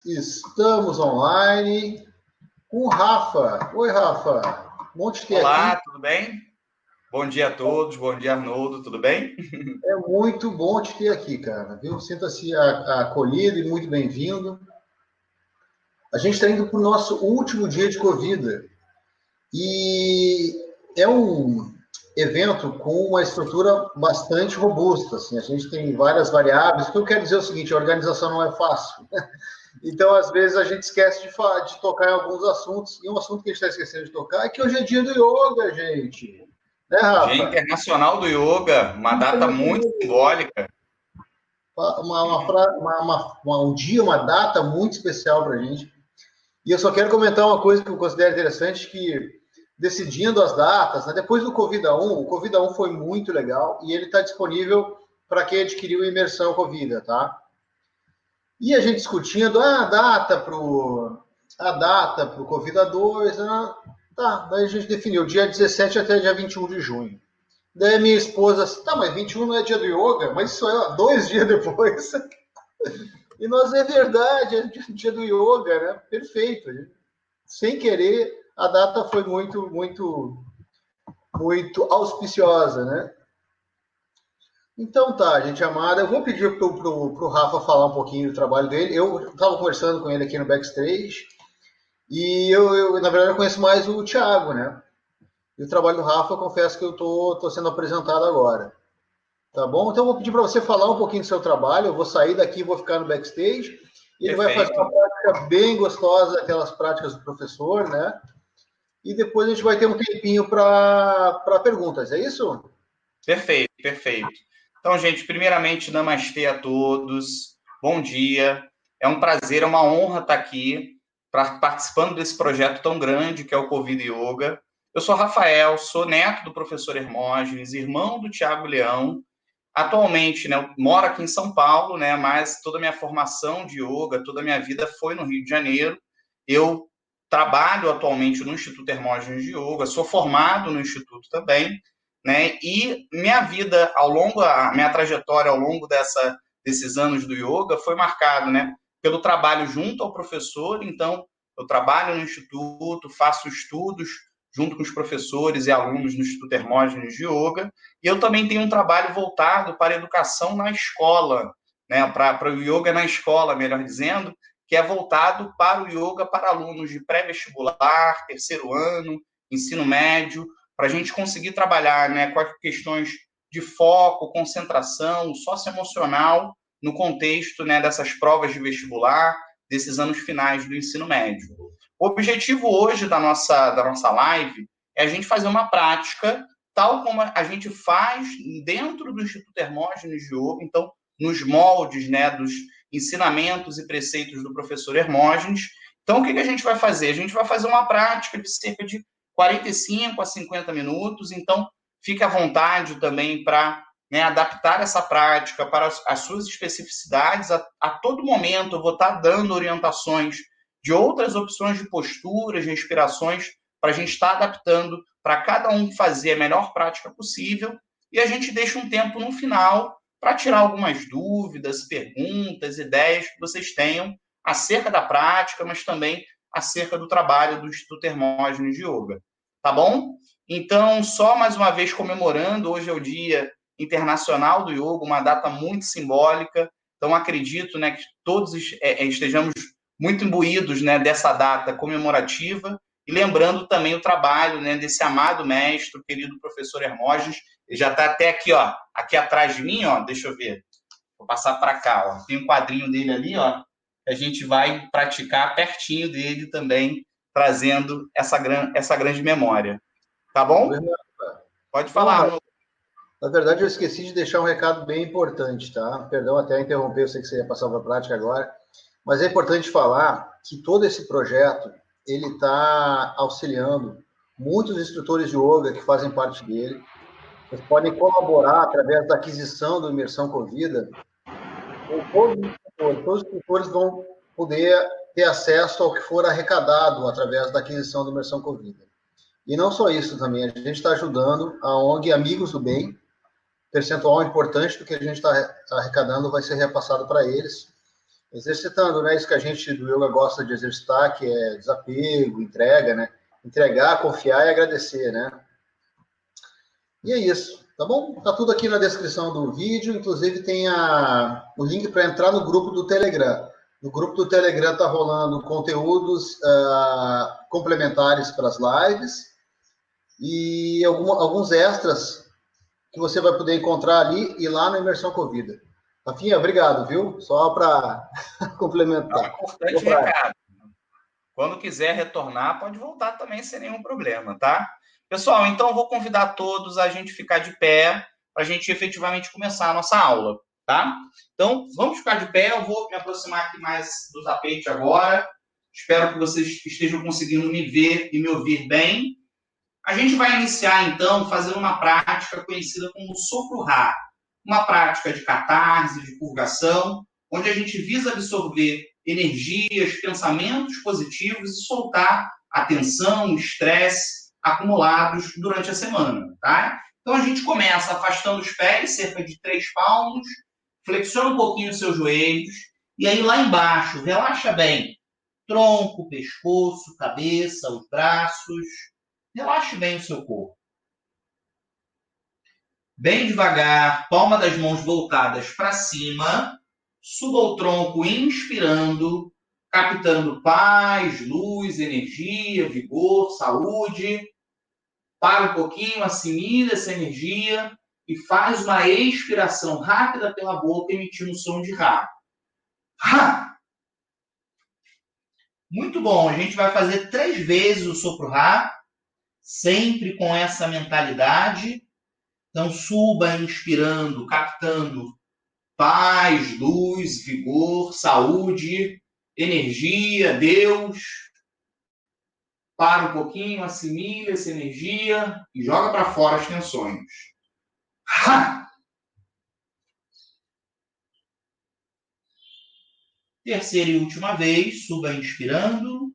Estamos online com o Rafa. Oi, Rafa. Bom te ter aqui. Olá, tudo bem? Bom dia a todos, bom dia, Arnoldo, tudo bem? É muito bom te ter aqui, cara. Viu? Sinta-se acolhido e muito bem-vindo. A gente está indo para o nosso último dia de Covid. E é um evento com uma estrutura bastante robusta. Assim. A gente tem várias variáveis. O que eu quero dizer é o seguinte, a organização não é fácil. Então, às vezes, a gente esquece de tocar em alguns assuntos. E um assunto que a gente está esquecendo de tocar é que hoje é dia do yoga, gente. Né, Dia Rafa? Internacional do Yoga, uma data muito simbólica. Um dia, uma data muito especial para a gente. E eu só quero comentar uma coisa que eu considero interessante, que decidindo as datas, né, depois do Covid-1, o Covid-1 foi muito legal e ele está disponível para quem adquiriu imersão Covid, tá? E a gente discutindo a data para o Covid-2, tá, daí a gente definiu dia 17 até dia 21 de junho. Daí minha esposa, tá, mas 21 não é dia do yoga? Mas isso é 2 dias depois. E nós, é verdade, é dia do yoga, né? Perfeito. Sem querer, a data foi muito auspiciosa, né? Então tá, gente amada, eu vou pedir pro Rafa falar um pouquinho do trabalho dele. Eu estava conversando com ele aqui no backstage e na verdade, eu conheço mais o Thiago, né? E o trabalho do Rafa, eu confesso que eu tô sendo apresentado agora. Tá bom? Então eu vou pedir para você falar um pouquinho do seu trabalho. Eu vou sair daqui, vou ficar no backstage. E ele vai fazer uma Perfeito, prática bem gostosa, aquelas práticas do professor, né? E depois a gente vai ter um tempinho para perguntas, é isso? perfeito, perfeito. Então, gente, primeiramente, namastê a todos, bom dia. É um prazer, é uma honra estar aqui participando desse projeto tão grande que é o Covid Yoga. Eu sou Rafael, sou neto do professor Hermógenes, irmão do Tiago Leão. Atualmente, né, eu moro aqui em São Paulo, né, mas toda a minha formação de yoga, toda a minha vida foi no Rio de Janeiro. Eu trabalho atualmente no Instituto Hermógenes de Yoga, sou formado no Instituto também, né, e minha vida a minha trajetória ao longo desses anos do yoga foi marcado, né, pelo trabalho junto ao professor. Então, eu trabalho no Instituto, faço estudos junto com os professores e alunos no Instituto Hermógenes de Yoga, e eu também tenho um trabalho voltado para a educação na escola, né, para o yoga na escola, melhor dizendo, que é voltado para o yoga para alunos de pré-vestibular, terceiro ano, ensino médio, para a gente conseguir trabalhar, né, com as questões de foco, concentração, socioemocional, no contexto, né, dessas provas de vestibular, desses anos finais do ensino médio. O objetivo hoje da nossa live é a gente fazer uma prática tal como a gente faz dentro do Instituto Hermógenes de Yoga, então, nos moldes, né, dos ensinamentos e preceitos do professor Hermógenes. Então, o que a gente vai fazer? A gente vai fazer uma prática de cerca de 45 a 50 minutos, então, fique à vontade também para, né, adaptar essa prática para as suas especificidades. A todo momento eu vou estar dando orientações de outras opções de posturas, de respirações, para a gente estar adaptando para cada um fazer a melhor prática possível, e a gente deixa um tempo no final para tirar algumas dúvidas, perguntas, ideias que vocês tenham acerca da prática, mas também acerca do trabalho do Instituto Hermógenes de Yoga. Tá bom? Então, só mais uma vez comemorando, hoje é o Dia Internacional do Yoga, uma data muito simbólica. Então, acredito, né, que todos estejamos muito imbuídos, né, dessa data comemorativa, e lembrando também o trabalho, né, desse amado mestre, o querido professor Hermógenes. Ele já está até aqui, ó, aqui atrás de mim, ó, deixa eu ver, vou passar para cá, ó, tem um quadrinho dele ali, ó, que a gente vai praticar pertinho dele também, trazendo essa grande memória. Tá bom? Pode Bom, falar, Rafa, Arnoldo. na verdade eu esqueci de deixar um recado bem importante, tá? Perdão até interromper, eu sei que você ia passar para a prática agora, mas é importante falar que todo esse projeto, ele está auxiliando muitos instrutores de yoga que fazem parte dele. Vocês podem colaborar através da aquisição do Imersão Convida. Todos os instrutores vão poder ter acesso ao que for arrecadado através da aquisição do Imersão Convida. E não só isso também, a gente está ajudando a ONG Amigos do Bem, percentual importante do que a gente está arrecadando vai ser repassado para eles. exercitando, né? Isso que a gente do yoga gosta de exercitar, que é desapego, entrega, né? Entregar, confiar e agradecer, né? E é isso, tá bom? Tá tudo aqui na descrição do vídeo, inclusive tem o link para entrar no grupo do Telegram. No grupo do Telegram tá rolando conteúdos complementares para as lives e alguns extras que você vai poder encontrar ali e lá na Imersão Convida. Rafinha, obrigado, viu? Só para É um complementar. importante recado. Quando quiser retornar, pode voltar também sem nenhum problema, tá? Pessoal, então vou convidar todos a gente ficar de pé para a gente efetivamente começar a nossa aula, tá? Então, vamos ficar de pé. Eu vou me aproximar aqui mais do tapete agora. Espero que vocês estejam conseguindo me ver e me ouvir bem. A gente vai iniciar, então, fazendo uma prática conhecida como sopro Ra, uma prática de catarse, de purgação, onde a gente visa absorver energias, pensamentos positivos e soltar a tensão, o estresse acumulados durante a semana, tá? Então, a gente começa afastando os pés, cerca de 3 palmos, flexiona um pouquinho os seus joelhos, e aí lá embaixo, relaxa bem, tronco, pescoço, cabeça, os braços. Relaxe bem o seu corpo. Bem devagar, palma das mãos voltadas para cima. Suba o tronco inspirando, captando paz, luz, energia, vigor, saúde. Para um pouquinho, assimila essa energia e faz uma expiração rápida pela boca, emitindo o som de Ra. Ra! Muito bom, a gente vai fazer 3 vezes o sopro Ra, sempre com essa mentalidade. Então, suba inspirando, captando paz, luz, vigor, saúde, energia, Deus. Para um pouquinho, assimila essa energia e joga para fora as tensões. Ha! Terceira e última vez, suba inspirando.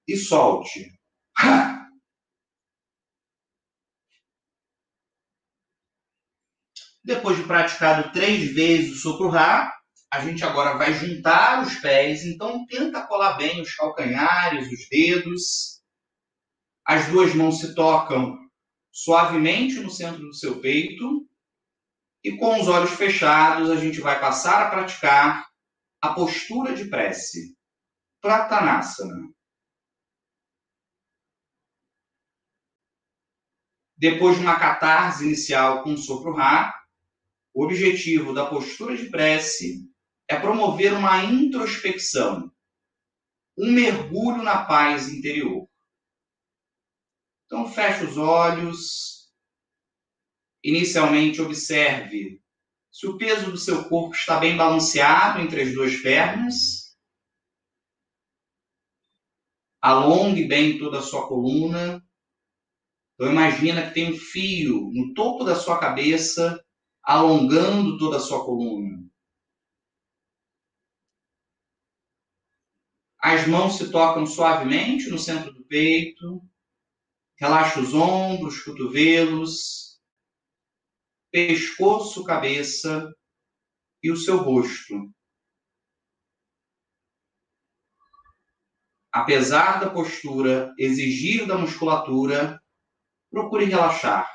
E solte. Ha! Depois de praticado 3 vezes o sopro Ra, a gente agora vai juntar os pés. Então, tenta colar bem os calcanhares, os dedos. As 2 mãos se tocam suavemente no centro do seu peito. E com os olhos fechados, a gente vai passar a praticar a postura de prece, Prattanasana. Depois de uma catarse inicial com o sopro Ra, o objetivo da postura de prece é promover uma introspecção, um mergulho na paz interior. Então, feche os olhos. Inicialmente, observe se o peso do seu corpo está bem balanceado entre as 2 pernas. Alongue bem toda a sua coluna. Então, imagina que tem um fio no topo da sua cabeça, alongando toda a sua coluna. As mãos se tocam suavemente no centro do peito. Relaxa os ombros, cotovelos, pescoço, cabeça e o seu rosto. Apesar da postura exigir da musculatura, procure relaxar.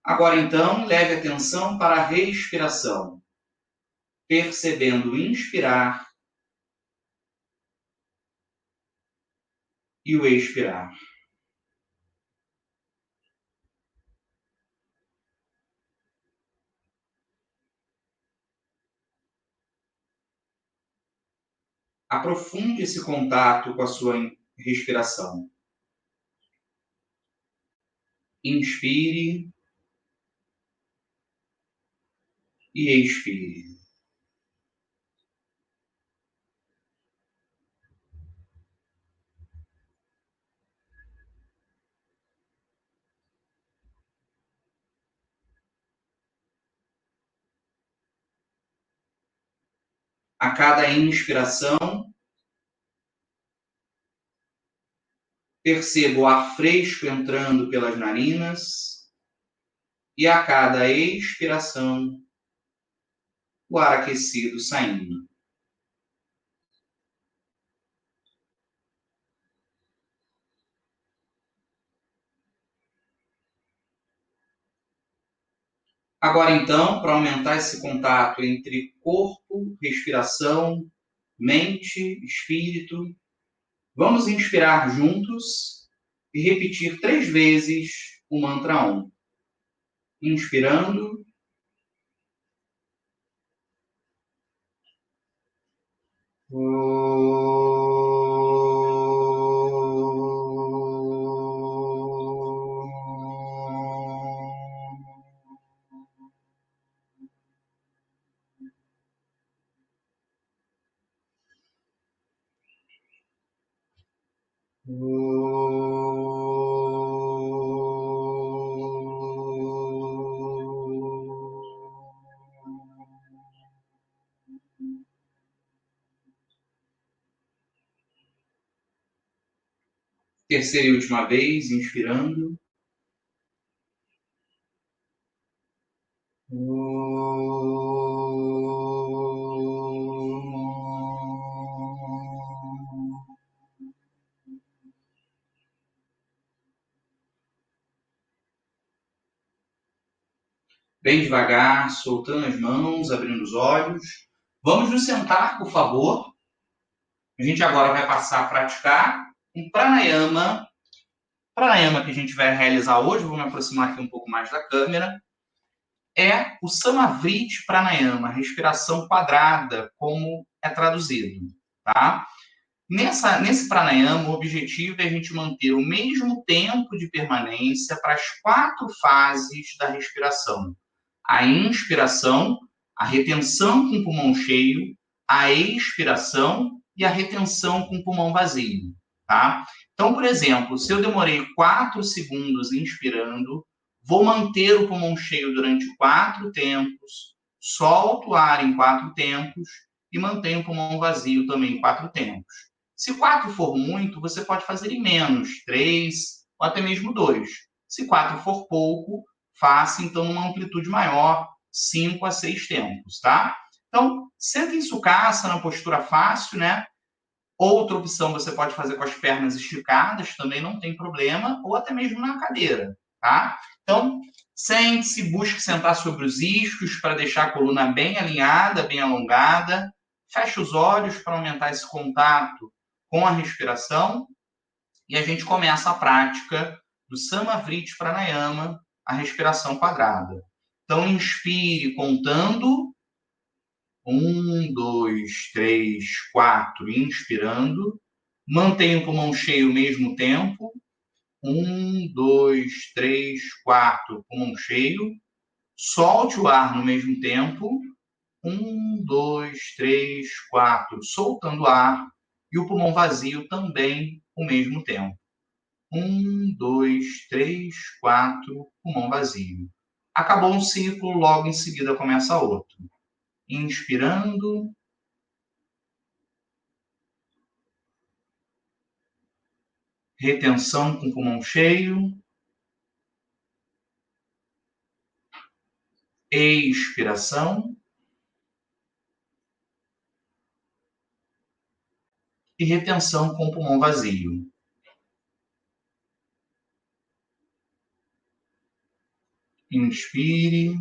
Agora, então, leve atenção para a respiração, percebendo o inspirar e o expirar. Aprofunde esse contato com a sua respiração. Inspire e expire. A cada inspiração, perceba o ar fresco entrando pelas narinas. E a cada expiração, o ar aquecido saindo. Agora, então, para aumentar esse contato entre corpo, respiração, mente, espírito, vamos inspirar juntos e repetir 3 vezes o mantra Om. Inspirando. Terceira e última vez, inspirando. Bem devagar, soltando as mãos, abrindo os olhos. Vamos nos sentar, por favor. A gente agora vai passar a praticar um pranayama. Pranayama que a gente vai realizar hoje, vou me aproximar aqui um pouco mais da câmera, é o Samavriti Pranayama, respiração quadrada, como é traduzido, tá? Nesse pranayama, o objetivo é a gente manter o mesmo tempo de permanência para as 4 fases da respiração. A inspiração, a retenção com o pulmão cheio, a expiração e a retenção com o pulmão vazio, tá? Então, por exemplo, se eu demorei 4 segundos inspirando, vou manter o pulmão cheio durante 4 tempos, solto o ar em 4 tempos e mantenho o pulmão vazio também em 4 tempos. Se 4 for muito, você pode fazer em menos, 3 ou até mesmo 2. Se 4 for pouco, faça então numa amplitude maior, 5 a 6 tempos, tá? Então, senta em sucaça, na postura fácil, né? Outra opção você pode fazer com as pernas esticadas, também não tem problema, ou até mesmo na cadeira, tá? Então, sente-se, busque sentar sobre os isquios para deixar a coluna bem alinhada, bem alongada. Feche os olhos para aumentar esse contato com a respiração. E a gente começa a prática do Samavriti Pranayama, a respiração quadrada. Então, inspire contando. 1, 2, 3, 4, inspirando. Mantenha o pulmão cheio ao mesmo tempo. 1, 2, 3, 4, pulmão cheio. Solte o ar no mesmo tempo. 1, 2, 3, 4, soltando o ar. E o pulmão vazio também ao mesmo tempo. 1, 2, 3, 4, pulmão vazio. Acabou um ciclo, logo em seguida começa outro. Inspirando. Retenção com pulmão cheio. Expiração. E retenção com pulmão vazio. Inspire.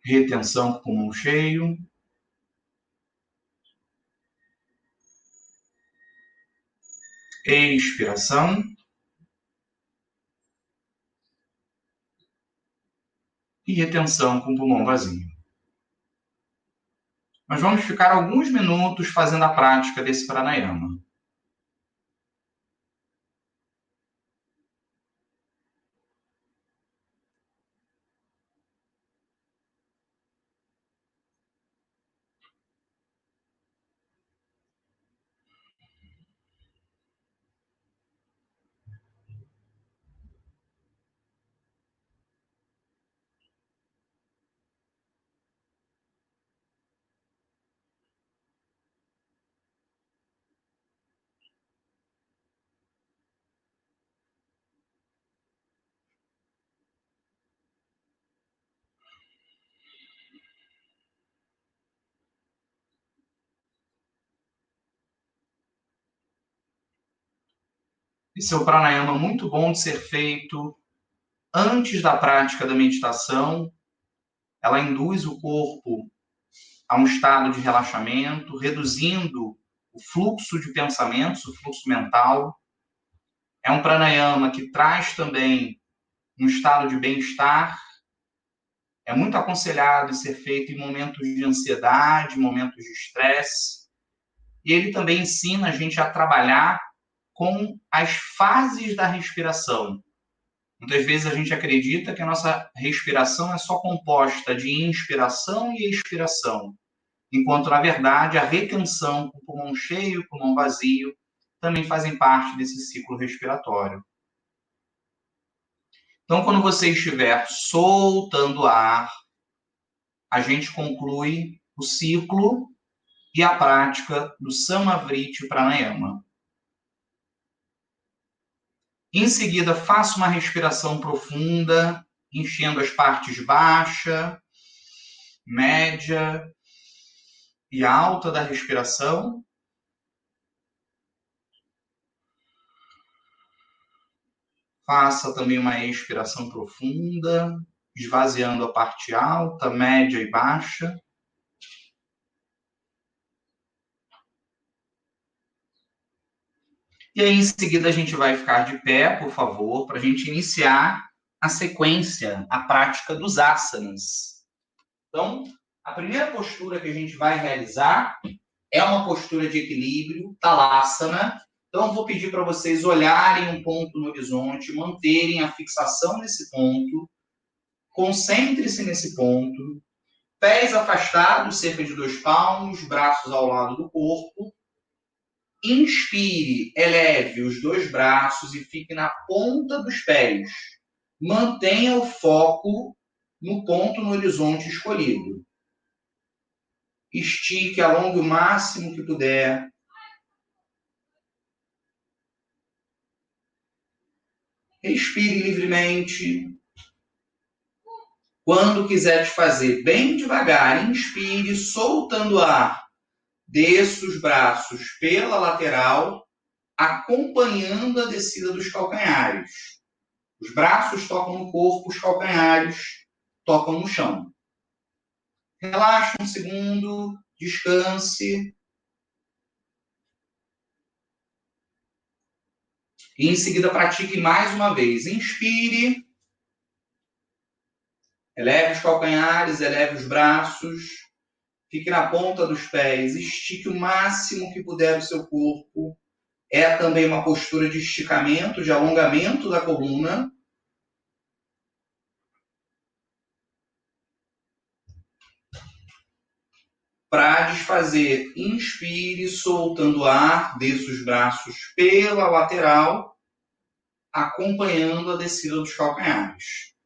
Retenção com pulmão cheio. Expiração. E retenção com pulmão vazio. Nós vamos ficar alguns minutos fazendo a prática desse pranayama. Esse é um pranayama muito bom de ser feito antes da prática da meditação. Ela induz o corpo a um estado de relaxamento, reduzindo o fluxo de pensamentos, o fluxo mental. É um pranayama que traz também um estado de bem-estar. É muito aconselhado ser feito em momentos de ansiedade, momentos de estresse. E ele também ensina a gente a trabalhar com as fases da respiração. Muitas vezes a gente acredita que a nossa respiração é só composta de inspiração e expiração, enquanto, na verdade, a retenção com o pulmão cheio e o pulmão vazio também fazem parte desse ciclo respiratório. Então, quando você estiver soltando ar, a gente conclui o ciclo e a prática do Samavriti Pranayama. Em seguida, faça uma respiração profunda, enchendo as partes baixa, média e alta da respiração. Faça também uma expiração profunda, esvaziando a parte alta, média e baixa. E aí, em seguida, a gente vai ficar de pé, por favor, para a gente iniciar a sequência, a prática dos asanas. Então, a primeira postura que a gente vai realizar é uma postura de equilíbrio, Talasana. Então, eu vou pedir para vocês olharem um ponto no horizonte, manterem a fixação nesse ponto, concentre-se nesse ponto, pés afastados, cerca de 2 palmos, braços ao lado do corpo. Inspire, eleve os 2 braços e fique na ponta dos pés. Mantenha o foco no ponto no horizonte escolhido. Estique, alongue o máximo que puder. Respire livremente. Quando quiser desfazer bem devagar, inspire, soltando ar. Desça os braços pela lateral, acompanhando a descida dos calcanhares. Os braços tocam no corpo, os calcanhares tocam no chão. Relaxe um segundo, descanse. E em seguida pratique mais uma vez. Inspire. Eleve os calcanhares, eleve os braços. Fique na ponta dos pés, estique o máximo que puder o seu corpo. É também uma postura de esticamento, de alongamento da coluna. Para desfazer, inspire, soltando ar, desça os braços pela lateral, acompanhando a descida dos calcanhares.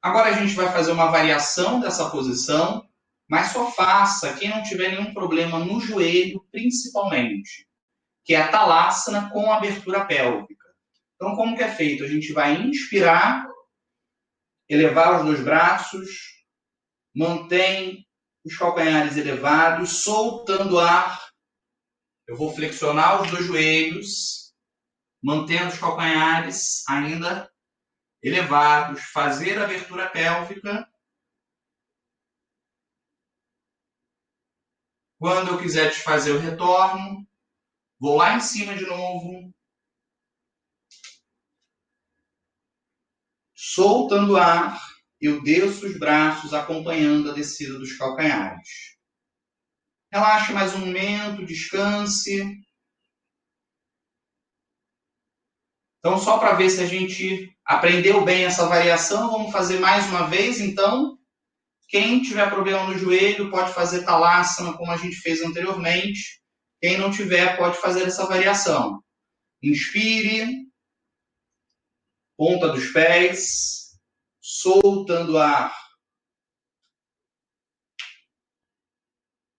Agora a gente vai fazer uma variação dessa posição, mas só faça quem não tiver nenhum problema no joelho, principalmente, que é a Talasana com abertura pélvica. Então, como que é feito? A gente vai inspirar, elevar os 2 braços, mantém os calcanhares elevados, soltando ar. Eu vou flexionar os 2 joelhos, mantendo os calcanhares ainda elevados, fazer a abertura pélvica. Quando eu quiser desfazer, eu retorno. Vou lá em cima de novo. Soltando ar, eu desço os braços, acompanhando a descida dos calcanhares. Relaxe mais um momento, descanse. Então, só para ver se a gente aprendeu bem essa variação, vamos fazer mais uma vez. Então, quem tiver problema no joelho pode fazer Talasana, como a gente fez anteriormente. Quem não tiver, pode fazer essa variação. Inspire, ponta dos pés, soltando ar.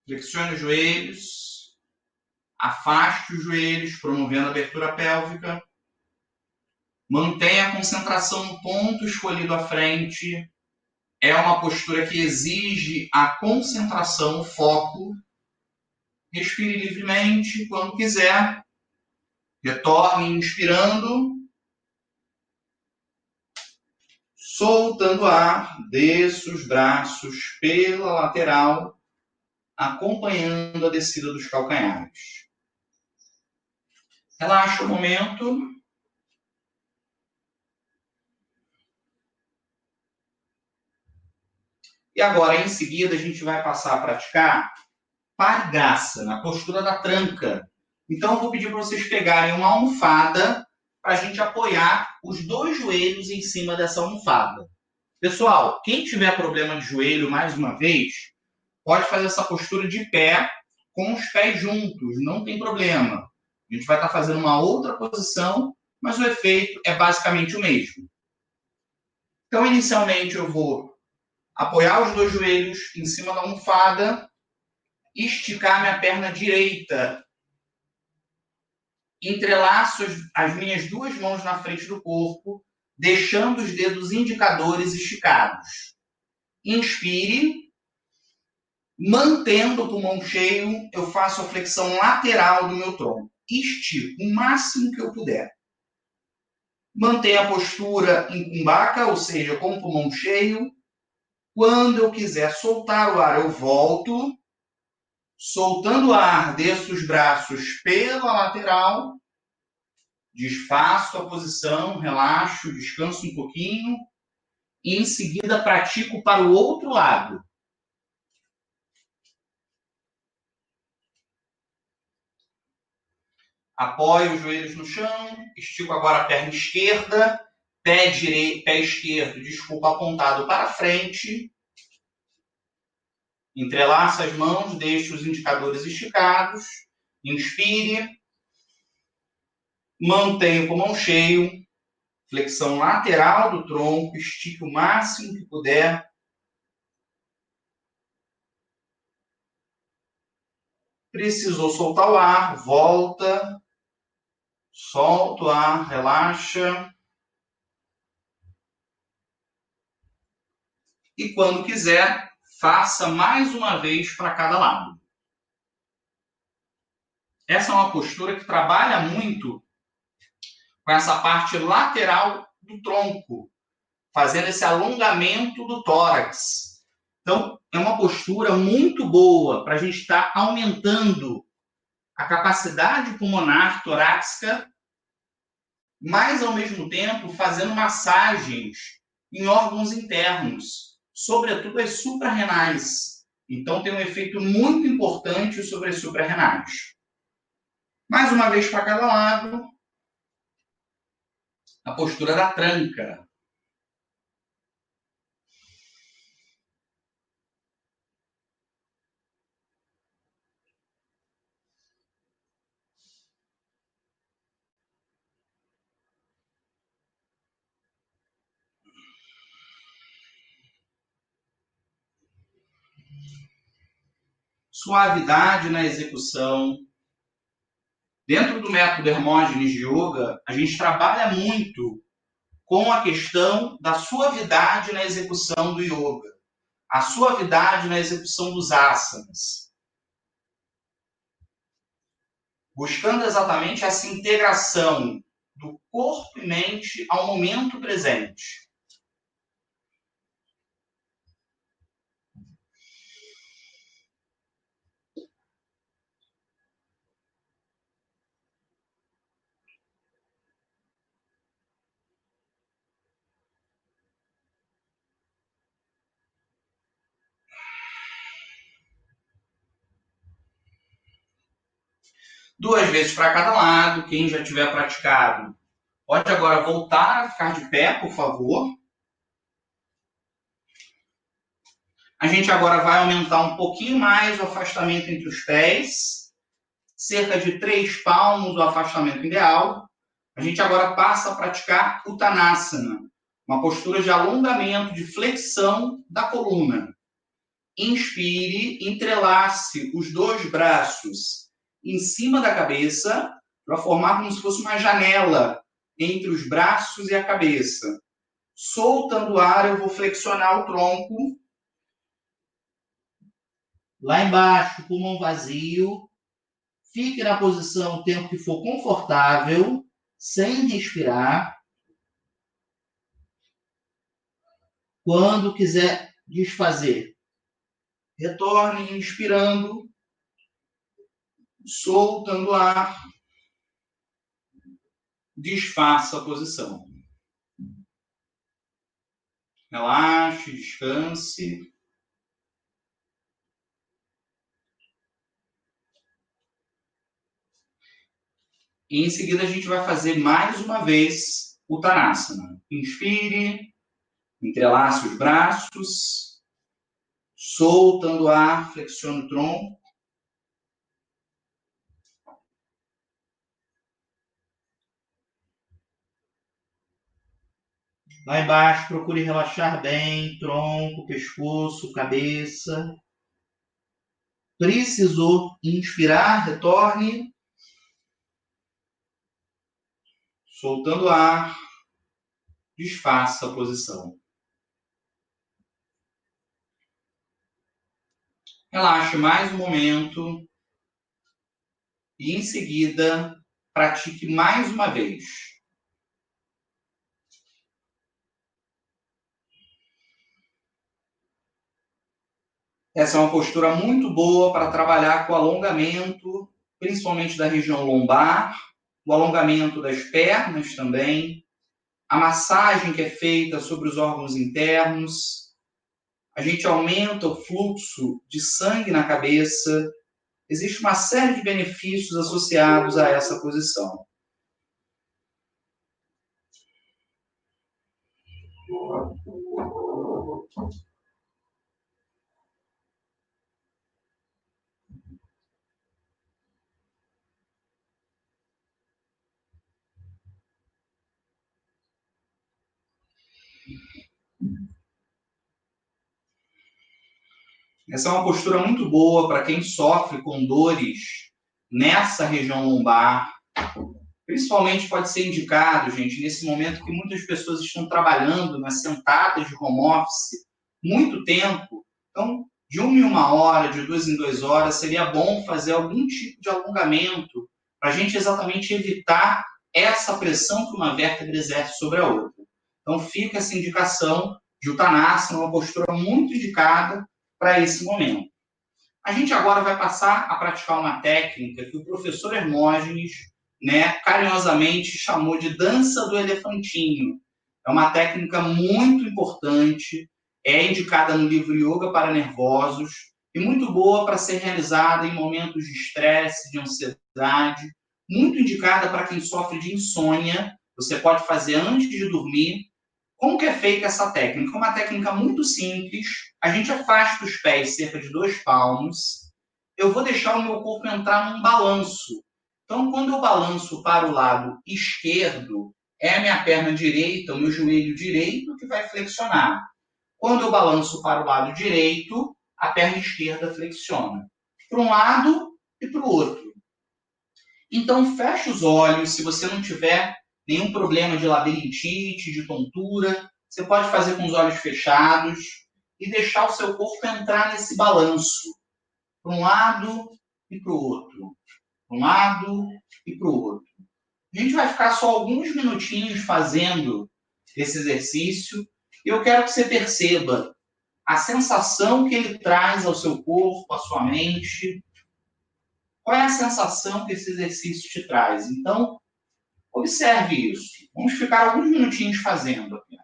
Flexione os joelhos, afaste os joelhos, promovendo a abertura pélvica. Mantenha a concentração no ponto escolhido à frente. É uma postura que exige a concentração, o foco. Respire livremente quando quiser. Retorne inspirando. Soltando o ar, desça os braços pela lateral, acompanhando a descida dos calcanhares. Relaxa o momento. E agora, em seguida, a gente vai passar a praticar Parigrasa, na postura da tranca. Então, eu vou pedir para vocês pegarem uma almofada para a gente apoiar os dois joelhos em cima dessa almofada. Pessoal, quem tiver problema de joelho, mais uma vez, pode fazer essa postura de pé com os pés juntos, não tem problema. A gente vai estar fazendo uma outra posição, mas o efeito é basicamente o mesmo. Então, inicialmente, eu vou apoiar os dois joelhos em cima da almofada, esticar minha perna direita, entrelaço as minhas duas mãos na frente do corpo, deixando os dedos indicadores esticados. Inspire, mantendo o pulmão cheio, eu faço a flexão lateral do meu tronco. Estico o máximo que eu puder. Mantenha a postura em Kumbhaka, ou seja, com o pulmão cheio. Quando eu quiser soltar o ar, eu volto. Soltando o ar, desço os braços pela lateral. Desfaço a posição, relaxo, descanso um pouquinho. E em seguida pratico para o outro lado. Apoio os joelhos no chão, estico agora a perna esquerda, pé esquerdo, apontado para frente. Entrelaça as mãos, deixe os indicadores esticados. Inspire. Mantenha o pulmão cheio. Flexão lateral do tronco, estique o máximo que puder. Precisou soltar o ar, volta. Solta o ar, relaxa. E quando quiser, faça mais uma vez para cada lado. Essa é uma postura que trabalha muito com essa parte lateral do tronco, fazendo esse alongamento do tórax. Então, é uma postura muito boa para a gente estar aumentando a capacidade pulmonar torácica, mas, ao mesmo tempo, fazendo massagens em órgãos internos, sobretudo as suprarrenais. Então, tem um efeito muito importante sobre as suprarrenais. Mais uma vez para cada lado. A postura da tranca. Suavidade na execução. Dentro do método Hermógenes de Yoga, a gente trabalha muito com a questão da suavidade na execução do yoga, a suavidade na execução dos asanas, buscando exatamente essa integração do corpo e mente ao momento presente. Duas vezes para cada lado. Quem já tiver praticado, pode agora voltar a ficar de pé, por favor. A gente agora vai aumentar um pouquinho mais o afastamento entre os pés. Cerca de 3 palmos o afastamento ideal. A gente agora passa a praticar Uttanasana, uma postura de alongamento, de flexão da coluna. Inspire, entrelace os dois braços em cima da cabeça, para formar como se fosse uma janela entre os braços e a cabeça. Soltando o ar, eu vou flexionar o tronco. Lá embaixo, pulmão vazio. Fique na posição o tempo que for confortável, sem respirar. Quando quiser desfazer, retorne inspirando, soltando o ar. Desfaça a posição. Relaxe, descanse. E em seguida a gente vai fazer mais uma vez o Uttanasana. Inspire, entrelace os braços, soltando o ar, flexione o tronco. Lá embaixo, procure relaxar bem, tronco, pescoço, cabeça. Precisou inspirar, retorne. Soltando o ar, desfaça a posição. Relaxe mais um momento e, em seguida, pratique mais uma vez. Essa é uma postura muito boa para trabalhar com o alongamento, principalmente da região lombar, o alongamento das pernas também, a massagem que é feita sobre os órgãos internos. A gente aumenta o fluxo de sangue na cabeça. Existe uma série de benefícios associados a essa posição. Essa é uma postura muito boa para quem sofre com dores nessa região lombar. Principalmente pode ser indicado, gente, nesse momento que muitas pessoas estão trabalhando nas sentadas de home office muito tempo. Então, de 1 em 1 hora, de 2 em 2 horas, seria bom fazer algum tipo de alongamento para a gente exatamente evitar essa pressão que uma vértebra exerce sobre a outra. Então, fica essa indicação de Uttanasana, uma postura muito indicada para esse momento. A gente agora vai passar a praticar uma técnica que o professor Hermógenes, carinhosamente chamou de dança do elefantinho. É uma técnica muito importante, é indicada no livro Yoga para Nervosos e muito boa para ser realizada em momentos de estresse, de ansiedade, muito indicada para quem sofre de insônia. Você pode fazer antes de dormir. Como que é feita essa técnica? É uma técnica muito simples. A gente afasta os pés cerca de 2 palmos. Eu vou deixar o meu corpo entrar num balanço. Então, quando eu balanço para o lado esquerdo, é a minha perna direita, o meu joelho direito que vai flexionar. Quando eu balanço para o lado direito, a perna esquerda flexiona. Para um lado e para o outro. Então, feche os olhos. Se você não tiver nenhum problema de labirintite, de tontura, você pode fazer com os olhos fechados e deixar o seu corpo entrar nesse balanço. Para um lado e para o outro. Para um lado e para o outro. A gente vai ficar só alguns minutinhos fazendo esse exercício e eu quero que você perceba a sensação que ele traz ao seu corpo, à sua mente. Qual é a sensação que esse exercício te traz? Então, observe isso. Vamos ficar alguns minutinhos fazendo aqui.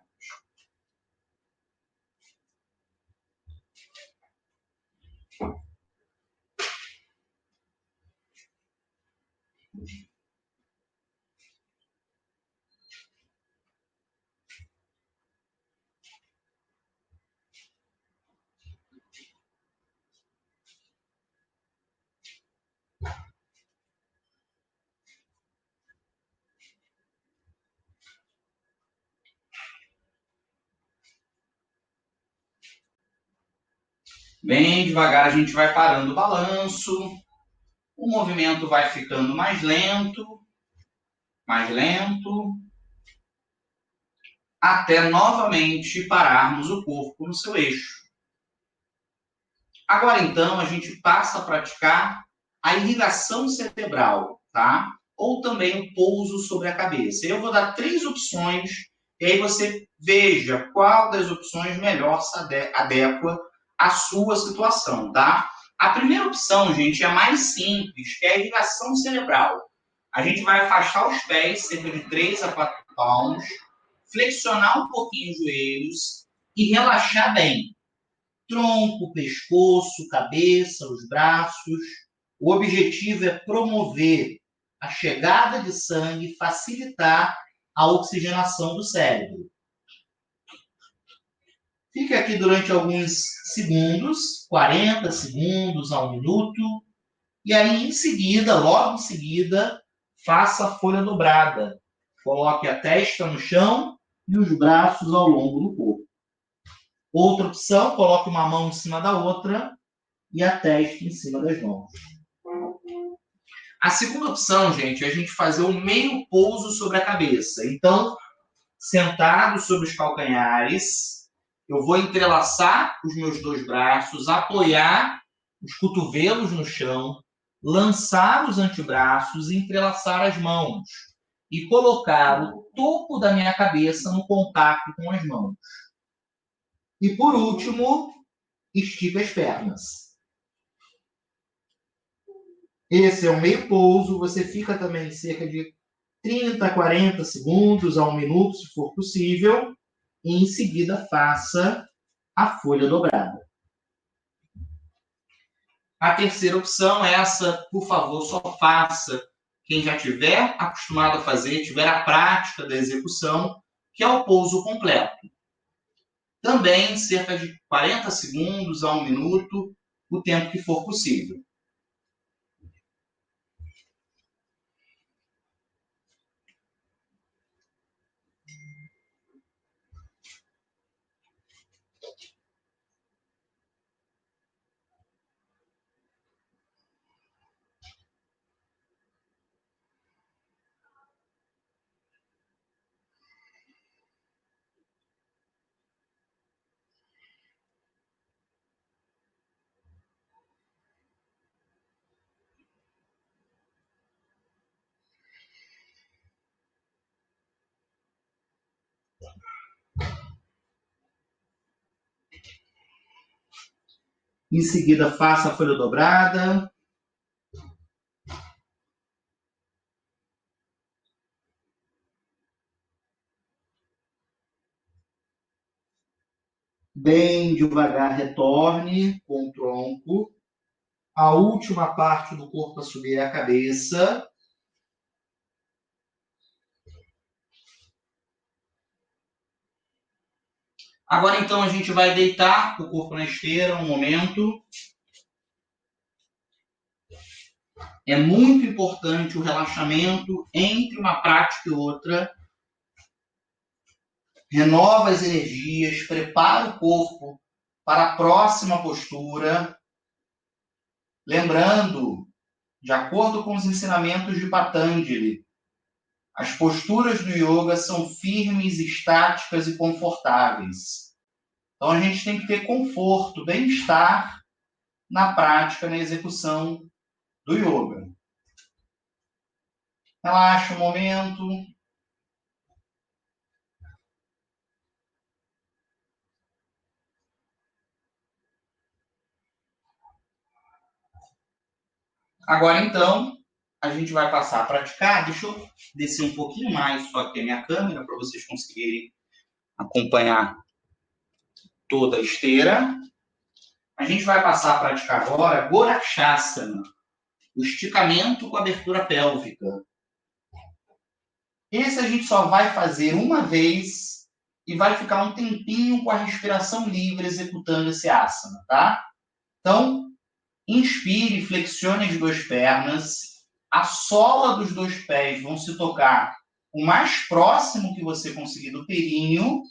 Bem devagar a gente vai parando o balanço. O movimento vai ficando mais lento, até novamente pararmos o corpo no seu eixo. Agora, então, a gente passa a praticar a irrigação cerebral, tá? Ou também o pouso sobre a cabeça. Eu vou dar 3 opções, e aí você veja qual das opções melhor se adequa à sua situação, tá? A primeira opção, gente, é a mais simples, que é a irrigação cerebral. A gente vai afastar os pés, cerca de 3 a 4 palmos, flexionar um pouquinho os joelhos e relaxar bem. Tronco, pescoço, cabeça, os braços. O objetivo é promover a chegada de sangue e facilitar a oxigenação do cérebro. Fique aqui durante alguns segundos, 40 segundos a 1 minuto, e aí em seguida, logo em seguida, faça a folha dobrada. Coloque a testa no chão e os braços ao longo do corpo. Outra opção, coloque uma mão em cima da outra e a testa em cima das mãos. A segunda opção, gente, é a gente fazer um meio pouso sobre a cabeça. Então, sentado sobre os calcanhares, eu vou entrelaçar os meus 2 braços, apoiar os cotovelos no chão, lançar os antebraços e entrelaçar as mãos. E colocar o topo da minha cabeça no contato com as mãos. E por último, estica as pernas. Esse é o meio pouso, você fica também cerca de 30, 40 segundos a 1 minuto, se for possível, e em seguida faça a folha dobrada. A terceira opção, essa, por favor, só faça quem já tiver acostumado a fazer, tiver a prática da execução, que é o pouso completo. Também cerca de 40 segundos a 1 minuto, o tempo que for possível. Em seguida, faça a folha dobrada. Bem devagar, retorne com o tronco. A última parte do corpo a subir é a cabeça. Agora, então, a gente vai deitar o corpo na esteira um momento. É muito importante o relaxamento entre uma prática e outra. Renova as energias, prepara o corpo para a próxima postura. Lembrando, de acordo com os ensinamentos de Patanjali, as posturas do yoga são firmes, estáticas e confortáveis. Então, a gente tem que ter conforto, bem-estar na prática, na execução do yoga. Relaxa um momento. Agora, então, a gente vai passar a praticar. Deixa eu descer um pouquinho mais só aqui a minha câmera para vocês conseguirem acompanhar toda a esteira. A gente vai passar a praticar agora Gorakshasana, o esticamento com abertura pélvica. Esse a gente só vai fazer uma vez e vai ficar um tempinho com a respiração livre executando esse asana, tá? Então, inspire, flexione as 2 pernas. A sola dos 2 pés vão se tocar o mais próximo que você conseguir do períneo.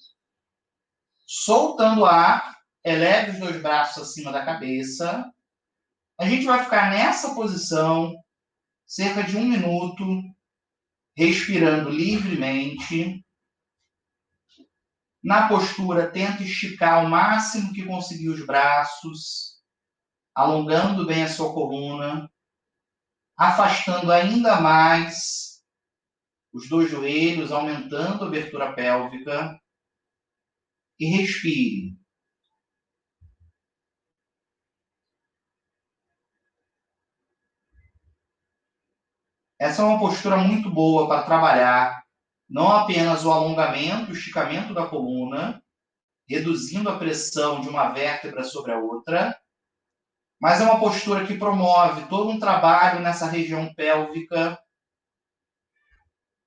Soltando o ar, eleve os 2 braços acima da cabeça. A gente vai ficar nessa posição cerca de 1 minuto, respirando livremente. Na postura, tenta esticar o máximo que conseguir os braços, alongando bem a sua coluna. afastando ainda mais os dois joelhos, aumentando a abertura pélvica. E respire. Essa é uma postura muito boa para trabalhar não apenas o alongamento, o esticamento da coluna, reduzindo a pressão de uma vértebra sobre a outra, mas é uma postura que promove todo um trabalho nessa região pélvica,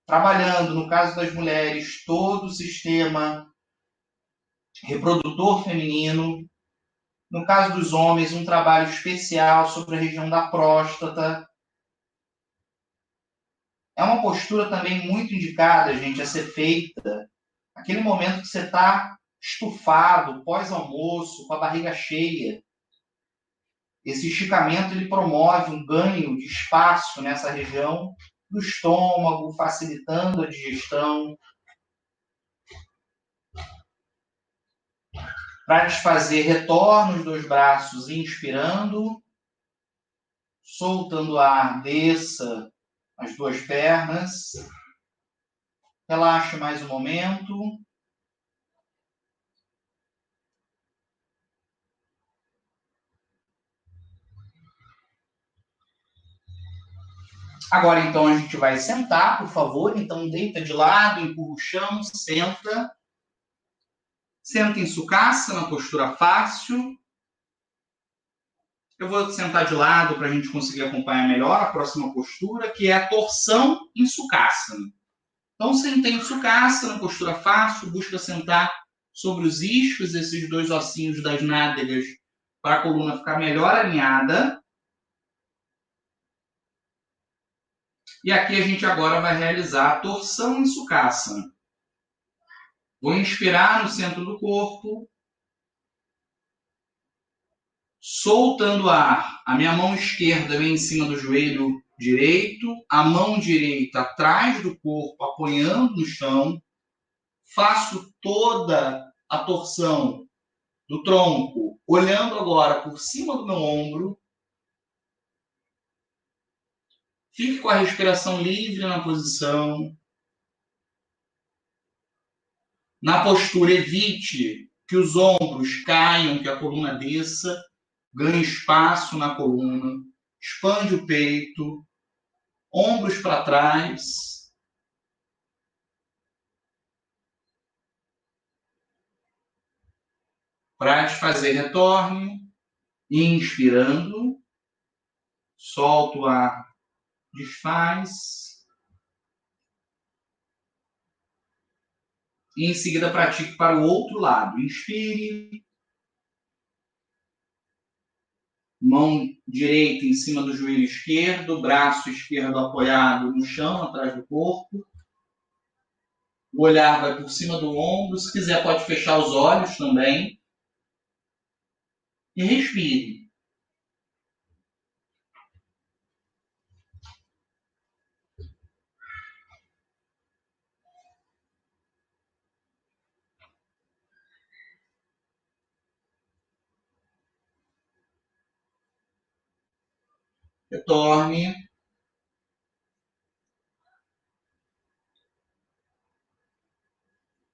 trabalhando, no caso das mulheres, todo o sistema reprodutor feminino. No caso dos homens, um trabalho especial sobre a região da próstata. É uma postura também muito indicada, gente, a ser feita naquele momento que você está estufado, pós-almoço, com a barriga cheia. Esse esticamento ele promove um ganho de espaço nessa região do estômago, facilitando a digestão. Para desfazer, retorna os dois braços, inspirando, soltando o ar, desça as duas pernas. Relaxe mais um momento. Agora, então, a gente vai sentar, por favor. Então, deita de lado, empurra o chão, senta. Senta em Sukhasana, postura fácil. Eu vou sentar de lado para a gente conseguir acompanhar melhor a próxima postura, que é a torção em Sukhasana. Então, senta em Sukhasana, postura fácil, busca sentar sobre os isquios, esses dois ossinhos das nádegas, para a coluna ficar melhor alinhada. E aqui a gente agora vai realizar a torção em Sukhasana. Vou inspirar no centro do corpo, soltando o ar. A minha mão esquerda vem em cima do joelho direito, a mão direita atrás do corpo, apoiando no chão. Faço toda a torção do tronco, olhando agora por cima do meu ombro. Fique com a respiração livre na posição. Na postura, evite que os ombros caiam, que a coluna desça. Ganhe espaço na coluna. Expande o peito. Ombros para trás. Para desfazer, retorne. Inspirando. Solta o ar. Desfaz. E em seguida pratique para o outro lado. Inspire. Mão direita em cima do joelho esquerdo, braço esquerdo apoiado no chão, atrás do corpo. O olhar vai por cima do ombro. Se quiser, pode fechar os olhos também. E respire. Retorne.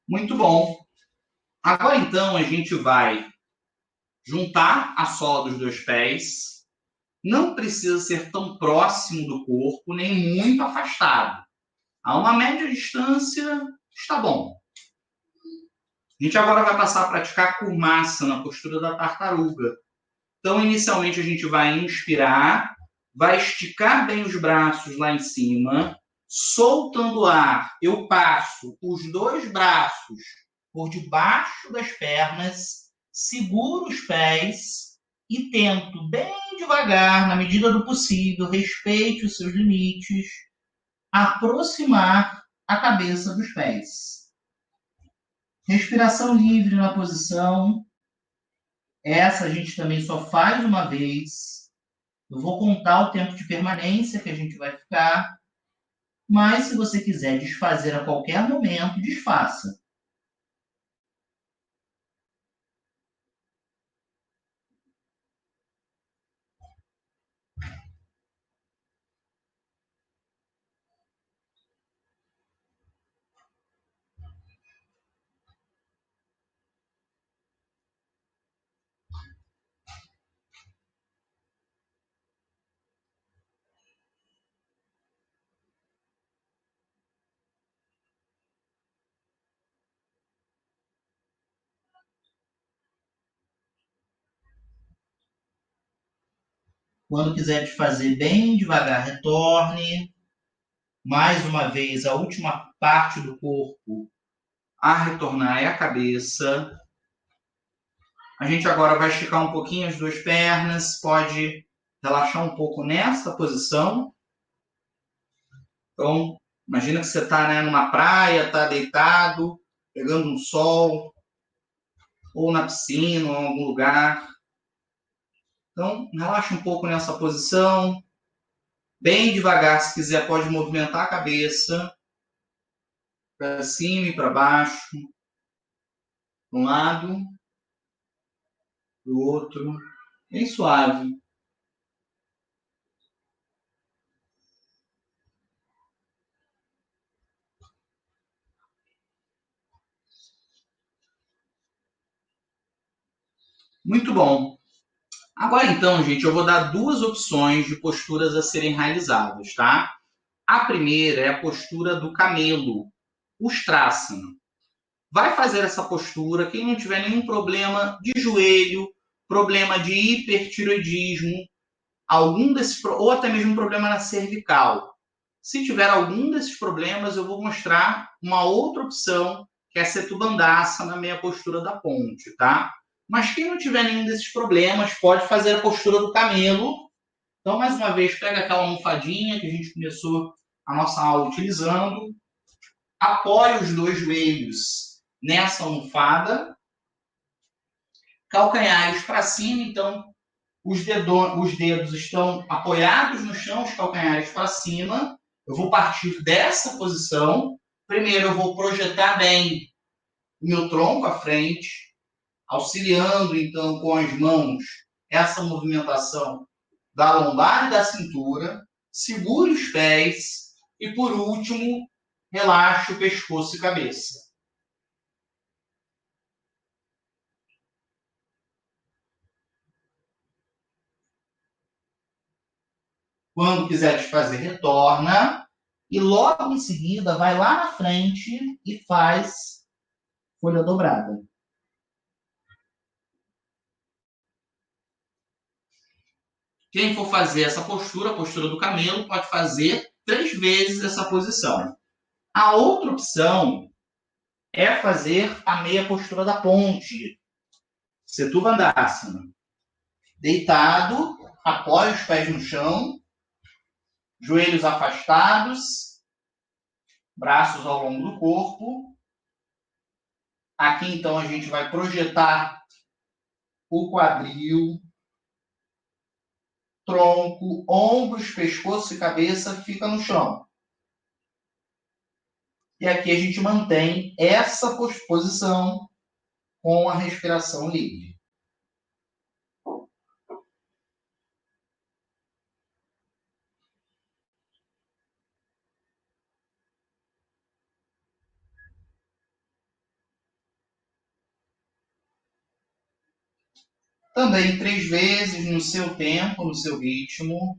Muito bom. Agora, então, a gente vai juntar a sola dos dois pés. Não precisa ser tão próximo do corpo, nem muito afastado. A uma média distância, está bom. A gente agora vai passar a praticar Kurmasa, na postura da tartaruga. Então, inicialmente, a gente vai inspirar, vai esticar bem os braços lá em cima, soltando o ar, eu passo os dois braços por debaixo das pernas, seguro os pés e tento bem devagar, na medida do possível, respeite os seus limites, aproximar a cabeça dos pés. Respiração livre na posição. Essa a gente também só faz uma vez. Eu vou contar o tempo de permanência que a gente vai ficar. Mas se você quiser desfazer a qualquer momento, desfaça. Quando quiser desfazer bem devagar, retorne. Mais uma vez, a última parte do corpo a retornar é a cabeça. A gente agora vai esticar um pouquinho as duas pernas, pode relaxar um pouco nessa posição. Então, imagina que você está numa praia, está deitado, pegando um sol, ou na piscina, ou em algum lugar. Então, relaxa um pouco nessa posição. Bem devagar, se quiser, pode movimentar a cabeça para cima e para baixo, de um lado, do outro, bem suave. Muito bom. Agora então, gente, eu vou dar duas opções de posturas a serem realizadas, tá? A primeira é a postura do camelo, Ustrasana. Vai fazer essa postura quem não tiver nenhum problema de joelho, problema de hipertiroidismo, ou até mesmo problema na cervical. Se tiver algum desses problemas, eu vou mostrar uma outra opção, que é a Setubandhasana, na meia postura da ponte, tá? Mas quem não tiver nenhum desses problemas, pode fazer a postura do camelo. Então, mais uma vez, pega aquela almofadinha que a gente começou a nossa aula utilizando, apoia os dois joelhos nessa almofada, calcanhares para cima, então os dedos estão apoiados no chão, os calcanhares para cima. Eu vou partir dessa posição. Primeiro eu vou projetar bem o meu tronco à frente, auxiliando então com as mãos essa movimentação da lombar e da cintura. Segure os pés e, por último, relaxe o pescoço e cabeça. Quando quiser desfazer, retorna. E logo em seguida, vai lá na frente e faz folha dobrada. Quem for fazer essa postura, a postura do camelo, pode fazer 3 vezes essa posição. A outra opção é fazer a meia postura da ponte, Setubandhasana. Deitado, apoia os pés no chão, joelhos afastados, braços ao longo do corpo. Aqui, então, a gente vai projetar o quadril, tronco, ombros, pescoço e cabeça fica no chão. E aqui a gente mantém essa posição com a respiração livre. Também 3 vezes no seu tempo, no seu ritmo.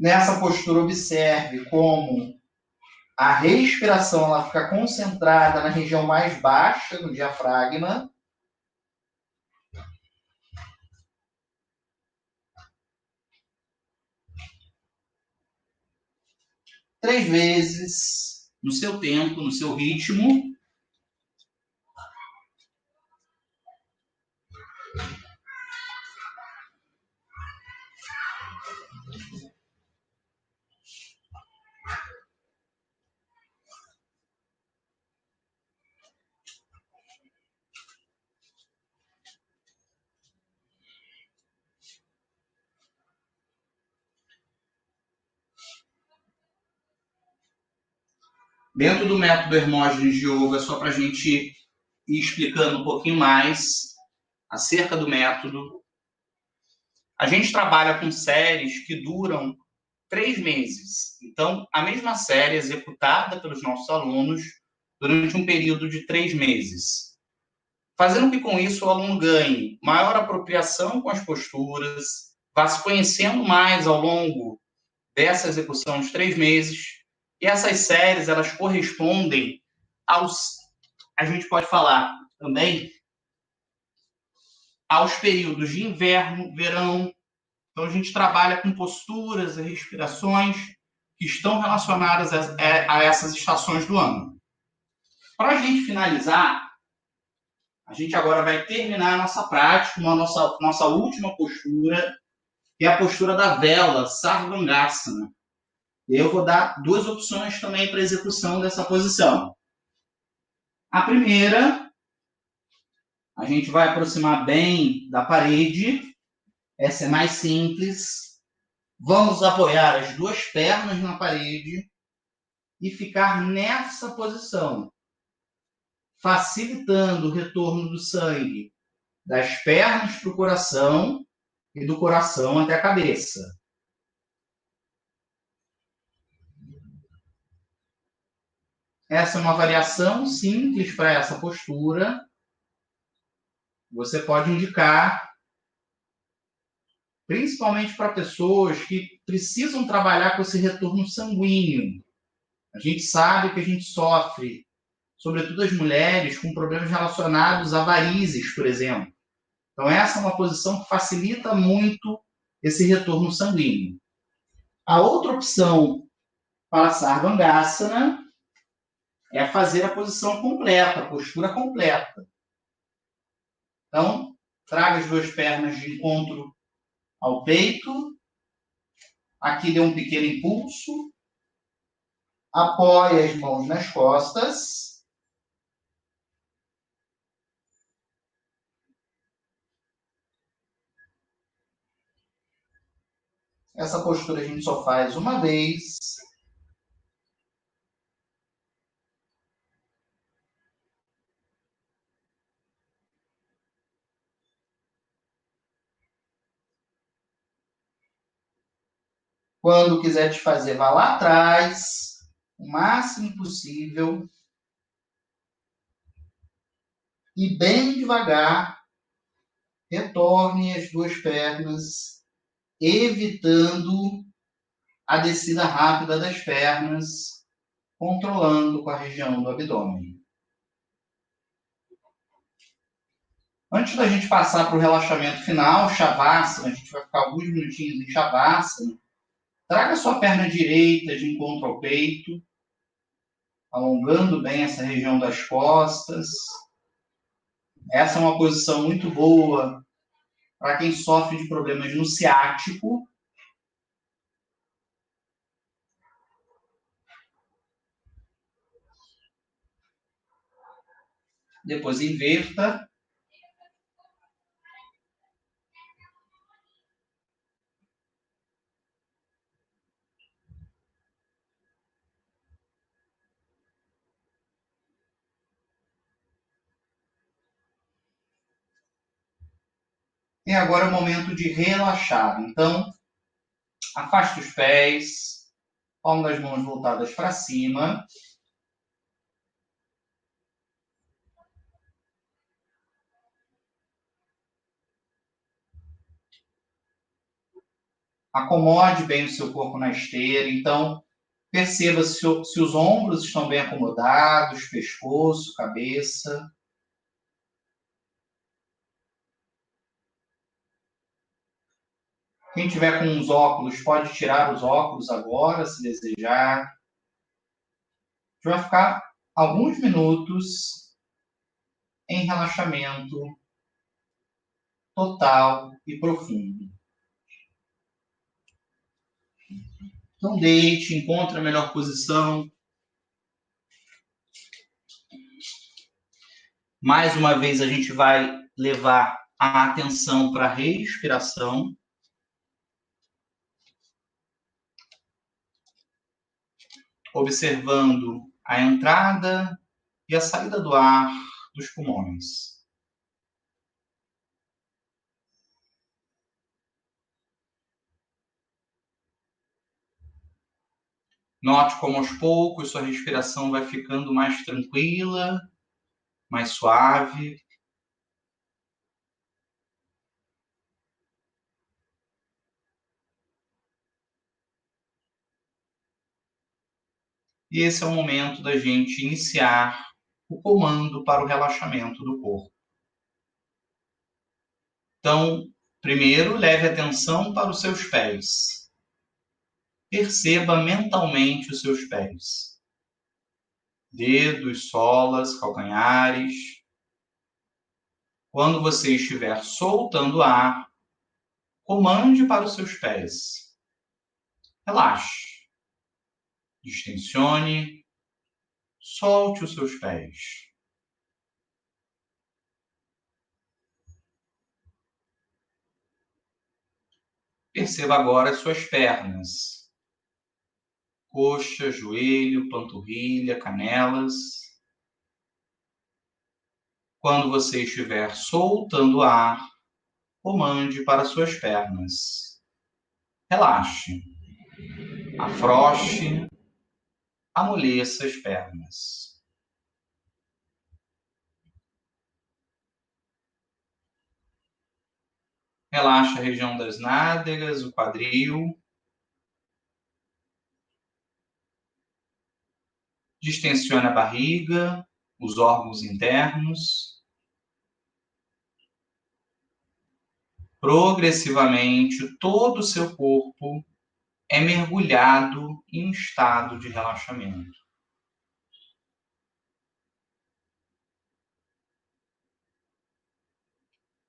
Nessa postura, observe como a respiração ela fica concentrada na região mais baixa, no diafragma. Três vezes, no seu tempo, no seu ritmo. Dentro do método Hermógenes de Yoga, só para a gente ir explicando um pouquinho mais acerca do método. A gente trabalha com séries que duram 3 meses. Então, a mesma série executada pelos nossos alunos durante um período de 3 meses. Fazendo que, com isso, o aluno ganhe maior apropriação com as posturas, vá se conhecendo mais ao longo dessa execução de 3 meses. E essas séries, elas correspondem aos, a gente pode falar também, aos períodos de inverno, verão. Então, a gente trabalha com posturas e respirações que estão relacionadas a essas estações do ano. Para a gente finalizar, a gente agora vai terminar a nossa prática, nossa última postura, que é a postura da vela, Sarvangasana. E eu vou dar 2 opções também para execução dessa posição. A primeira, a gente vai aproximar bem da parede. Essa é mais simples. Vamos apoiar as 2 pernas na parede e ficar nessa posição, facilitando o retorno do sangue das pernas para o coração e do coração até a cabeça. Essa é uma variação simples para essa postura. Você pode indicar, principalmente para pessoas que precisam trabalhar com esse retorno sanguíneo. A gente sabe que a gente sofre, sobretudo as mulheres, com problemas relacionados a varizes, por exemplo. Então, essa é uma posição que facilita muito esse retorno sanguíneo. A outra opção para a Sarvangasana é fazer a posição completa, a postura completa. Então, traga as 2 pernas de encontro ao peito. Aqui dê um pequeno impulso. Apoie as mãos nas costas. Essa postura a gente só faz uma vez. Quando quiser desfazer, vá lá atrás, o máximo possível. E bem devagar, retorne as 2 pernas, evitando a descida rápida das pernas, controlando com a região do abdômen. Antes da gente passar para o relaxamento final, Shavasana, a gente vai ficar alguns minutinhos em Shavasana. Traga sua perna direita de encontro ao peito, alongando bem essa região das costas. Essa é uma posição muito boa para quem sofre de problemas no ciático. Depois inverta. E agora é o momento de relaxar. Então, afaste os pés, palma das mãos voltadas para cima. Acomode bem o seu corpo na esteira. Então, perceba se os ombros estão bem acomodados, pescoço, cabeça. Quem tiver com os óculos, pode tirar os óculos agora, se desejar. A gente vai ficar alguns minutos em relaxamento total e profundo. Então, deite, encontre a melhor posição. Mais uma vez, a gente vai levar a atenção para a respiração. Observando a entrada e a saída do ar dos pulmões. Note como aos poucos sua respiração vai ficando mais tranquila, mais suave. E esse é o momento da gente iniciar o comando para o relaxamento do corpo. Então, primeiro, leve atenção para os seus pés. Perceba mentalmente os seus pés. Dedos, solas, calcanhares. Quando você estiver soltando ar, comande para os seus pés. Relaxe. Distensione. Solte os seus pés. Perceba agora as suas pernas. Coxa, joelho, panturrilha, canelas. Quando você estiver soltando ar, comande para suas pernas. Relaxe. Afrouxe. Amoleça as pernas. Relaxa a região das nádegas, o quadril. Distensione a barriga, os órgãos internos. Progressivamente, todo o seu corpo é mergulhado em um estado de relaxamento.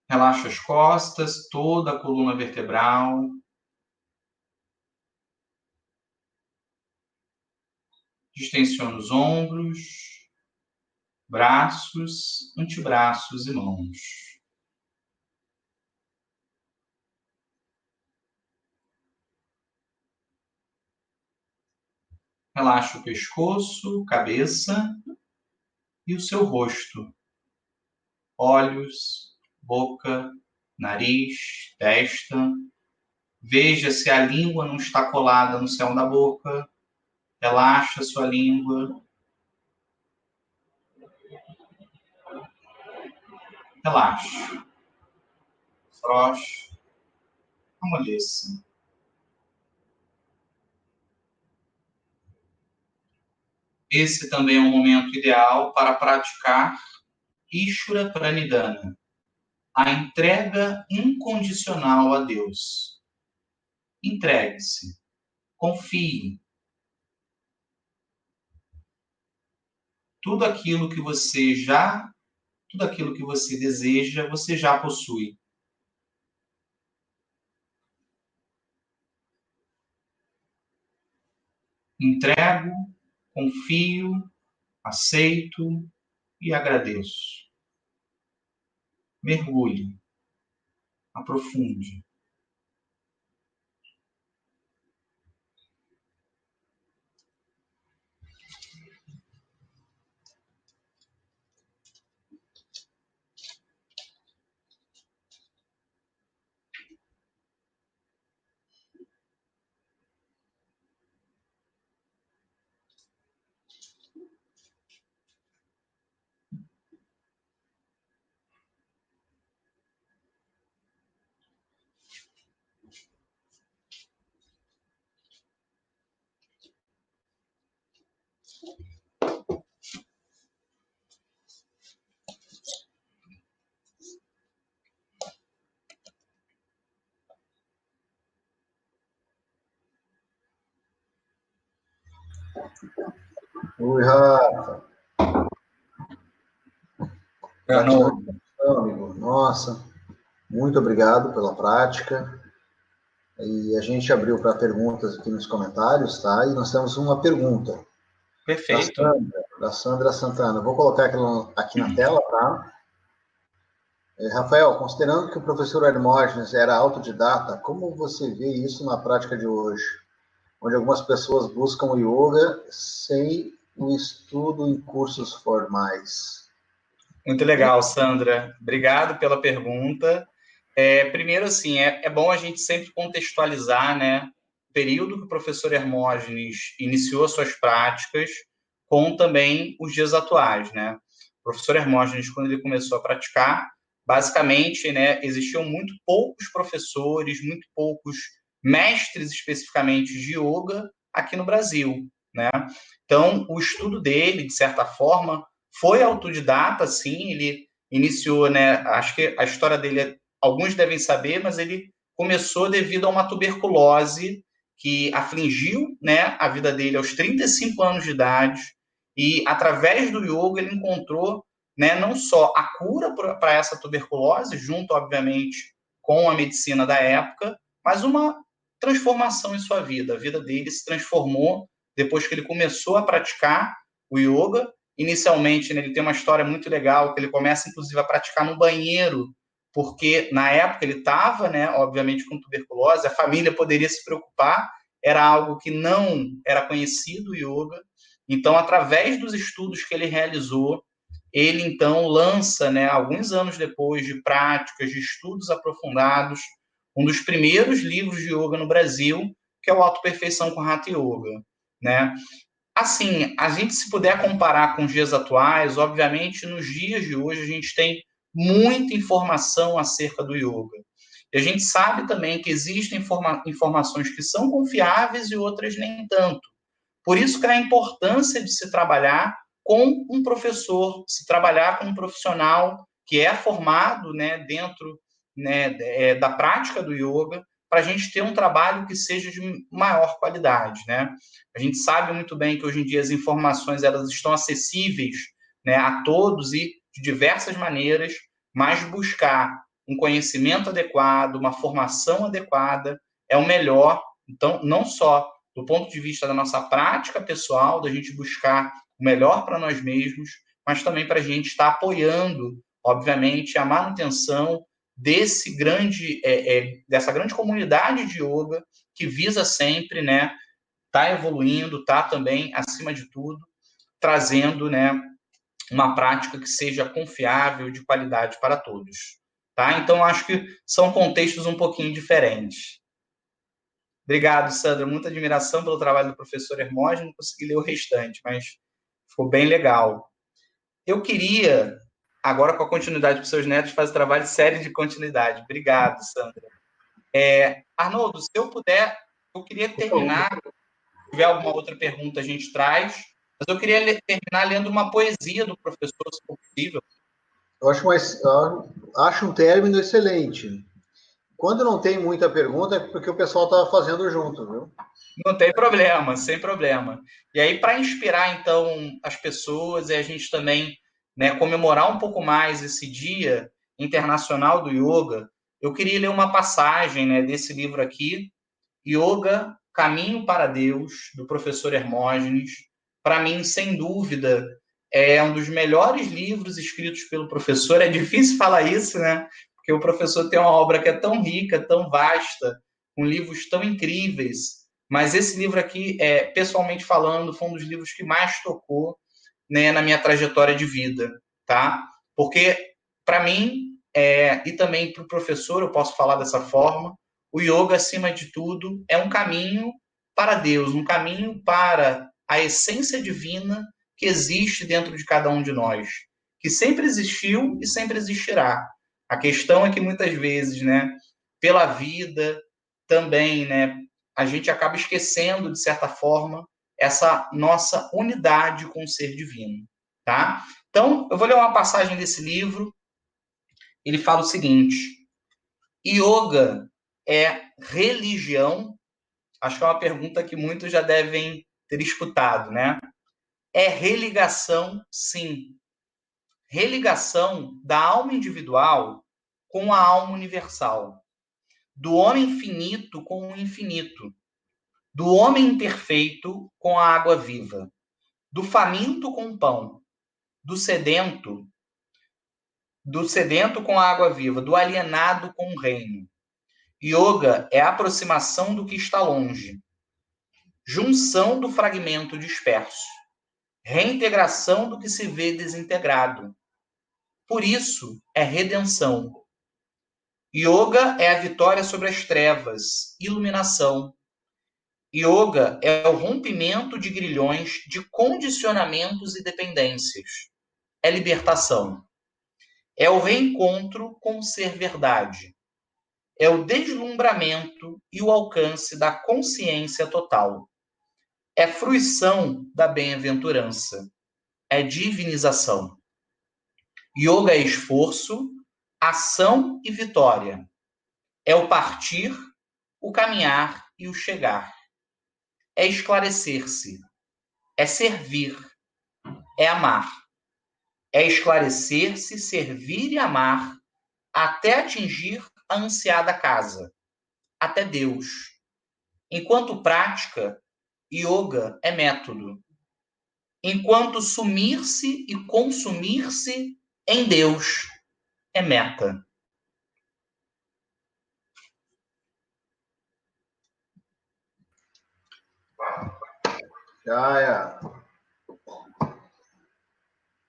Relaxa as costas, toda a coluna vertebral. Distensiona os ombros, braços, antebraços e mãos. Relaxa o pescoço, cabeça e o seu rosto. Olhos, boca, nariz, testa. Veja se a língua não está colada no céu da boca. Relaxa a sua língua. Relaxe. Afrouxe. Amoleça. Esse também é um momento ideal para praticar Ishvara Pranidhana, a entrega incondicional a Deus. Entregue-se. Confie. Tudo aquilo que você deseja, você já possui. Entrego, confio, aceito e agradeço. Mergulhe, aprofunde. Oi, Rafa. Gratidão. Amigo. Nossa, muito obrigado pela prática. E a gente abriu para perguntas aqui nos comentários, tá? E nós temos uma pergunta. Perfeito. Da Sandra Santana. Vou colocar aqui na tela, tá? Rafael, considerando que o professor Hermógenes era autodidata, como você vê isso na prática de hoje? Onde algumas pessoas buscam o yoga sem o estudo em cursos formais. Muito legal, Sandra. Obrigado pela pergunta. Primeiro, assim, é bom a gente sempre contextualizar, né, período que o professor Hermógenes iniciou suas práticas com também os dias atuais, né? O professor Hermógenes, quando ele começou a praticar, basicamente, né, existiam muito poucos professores, muito poucos mestres especificamente de yoga aqui no Brasil, né? Então, o estudo dele, de certa forma, foi autodidata, sim, ele iniciou, né, acho que a história dele, alguns devem saber, mas ele começou devido a uma tuberculose que afligiu, né, a vida dele aos 35 anos de idade, e através do yoga ele encontrou, né, não só a cura para essa tuberculose, junto, obviamente, com a medicina da época, mas uma transformação em sua vida. A vida dele se transformou depois que ele começou a praticar o yoga. Inicialmente, né, ele tem uma história muito legal, que ele começa, inclusive, a praticar no banheiro, porque na época ele estava, né, obviamente, com tuberculose, a família poderia se preocupar, era algo que não era conhecido, o yoga. Então, através dos estudos que ele realizou, ele, então, lança, né, alguns anos depois de práticas, de estudos aprofundados, um dos primeiros livros de yoga no Brasil, que é o Autoperfeição com Hatha Yoga, né? Assim, a gente, se puder comparar com os dias atuais, obviamente, nos dias de hoje, a gente tem muita informação acerca do yoga. E a gente sabe também que existem informações que são confiáveis e outras nem tanto. Por isso que a importância de se trabalhar com um professor, se trabalhar com um profissional que é formado, né, dentro, né, da prática do yoga, para a gente ter um trabalho que seja de maior qualidade, né? A gente sabe muito bem que hoje em dia as informações elas estão acessíveis, né, a todos e de diversas maneiras, mas buscar um conhecimento adequado, uma formação adequada é o melhor. Então, não só do ponto de vista da nossa prática pessoal, da gente buscar o melhor para nós mesmos, mas também para a gente estar apoiando, obviamente, a manutenção desse dessa grande comunidade de yoga que visa sempre, né, tá evoluindo, tá também, acima de tudo, trazendo, né, uma prática que seja confiável, de qualidade para todos. Tá? Então, acho que são contextos um pouquinho diferentes. Obrigado, Sandra. Muita admiração pelo trabalho do professor Hermógenes. Não consegui ler o restante, mas ficou bem legal. Eu queria, agora com a continuidade para os seus netos, fazer trabalho sério de continuidade. Obrigado, Sandra. Arnoldo, se eu puder, eu queria terminar. Se tiver alguma outra pergunta, a gente traz. Mas eu queria terminar lendo uma poesia do professor, se for possível. Eu acho um término excelente. Quando não tem muita pergunta, é porque o pessoal está fazendo junto, viu? Não tem problema, sem problema. E aí, para inspirar, então, as pessoas e a gente também, né, comemorar um pouco mais esse Dia Internacional do Yoga, eu queria ler uma passagem, né, desse livro aqui, Yoga, Caminho para Deus, do professor Hermógenes. Para mim, sem dúvida, é um dos melhores livros escritos pelo professor. É difícil falar isso, né? Porque o professor tem uma obra que é tão rica, tão vasta, com livros tão incríveis. Mas esse livro aqui, pessoalmente falando, foi um dos livros que mais tocou, né, na minha trajetória de vida, tá? Porque, para mim, e também para o professor, eu posso falar dessa forma, o yoga, acima de tudo, é um caminho para Deus, um caminho para a essência divina que existe dentro de cada um de nós, que sempre existiu e sempre existirá. A questão é que muitas vezes, né, pela vida, também, né, a gente acaba esquecendo, de certa forma, essa nossa unidade com o ser divino, tá? Então, eu vou ler uma passagem desse livro. Ele fala o seguinte: yoga é religião? Acho que é uma pergunta que muitos já devem ter escutado, né? É religação, sim. Religação da alma individual com a alma universal, do homem finito com o infinito, do homem imperfeito com a água viva, do faminto com o pão, do sedento com a água viva, do alienado com o reino. Yoga é a aproximação do que está longe, junção do fragmento disperso, reintegração do que se vê desintegrado. Por isso, é redenção. Yoga é a vitória sobre as trevas, iluminação. Yoga é o rompimento de grilhões de condicionamentos e dependências. É libertação. É o reencontro com o ser verdade. É o deslumbramento e o alcance da consciência total. É fruição da bem-aventurança. É divinização. Yoga é esforço, ação e vitória. É o partir, o caminhar e o chegar. É esclarecer-se. É servir. É amar. É esclarecer-se, servir e amar até atingir a ansiada casa, até Deus. Enquanto prática, yoga é método. Enquanto sumir-se e consumir-se em Deus é meta.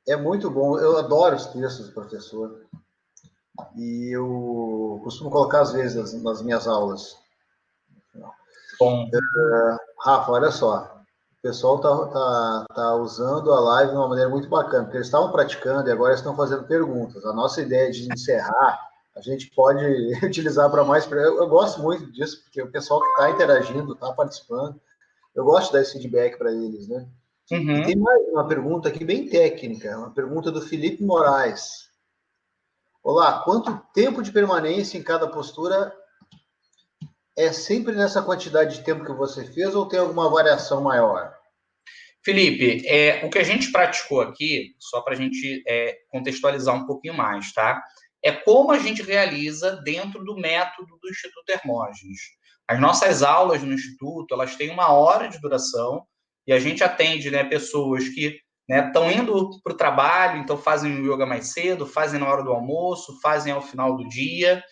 É muito bom. Eu adoro os textos do professor. E eu costumo colocar, às vezes, nas minhas aulas. Bom. Rafa, olha só. O pessoal tá usando a live de uma maneira muito bacana, porque eles estavam praticando e agora estão fazendo perguntas. A nossa ideia de encerrar, a gente pode utilizar para mais. Eu gosto muito disso, porque o pessoal que está interagindo, está participando, eu gosto de dar esse feedback para eles, né? Uhum. E tem mais uma pergunta aqui bem técnica, uma pergunta do Felipe Moraes. Olá, quanto tempo de permanência em cada postura? É sempre nessa quantidade de tempo que você fez ou tem alguma variação maior? Felipe, o que a gente praticou aqui, só para a gente contextualizar um pouquinho mais, tá? É como a gente realiza dentro do método do Instituto Hermógenes. As nossas aulas no Instituto, elas têm 1 hora de duração e a gente atende, né, pessoas que estão indo para o trabalho, então fazem o yoga mais cedo, fazem na hora do almoço, fazem ao final do dia.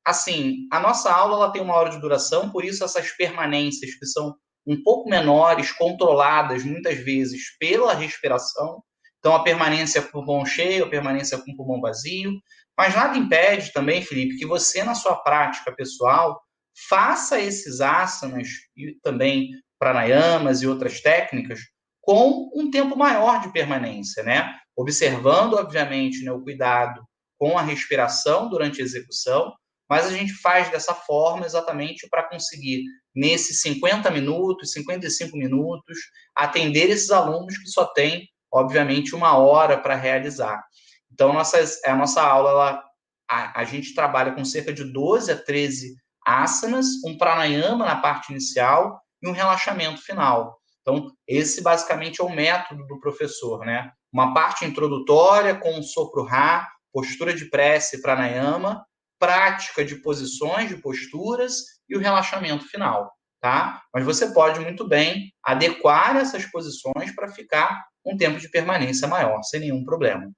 Assim, a nossa aula ela tem 1 hora de duração, por isso essas permanências que são um pouco menores, controladas muitas vezes pela respiração. Então, a permanência com o pulmão cheio, a permanência com o pulmão vazio. Mas nada impede também, Felipe, que você, na sua prática pessoal, faça esses asanas e também pranayamas e outras técnicas com um tempo maior de permanência, né? Observando, obviamente, né, o cuidado com a respiração durante a execução, mas a gente faz dessa forma exatamente para conseguir, nesses 50 minutos, 55 minutos, atender esses alunos que só têm, obviamente, 1 hora para realizar. Então, a nossa aula, a gente trabalha com cerca de 12 a 13 asanas, um pranayama na parte inicial e um relaxamento final. Então, esse basicamente é o método do professor, né? Uma parte introdutória com um sopro Ra, postura de prece pranayama, prática de posições, de posturas e o relaxamento final, tá? Mas você pode muito bem adequar essas posições para ficar um tempo de permanência maior, sem nenhum problema.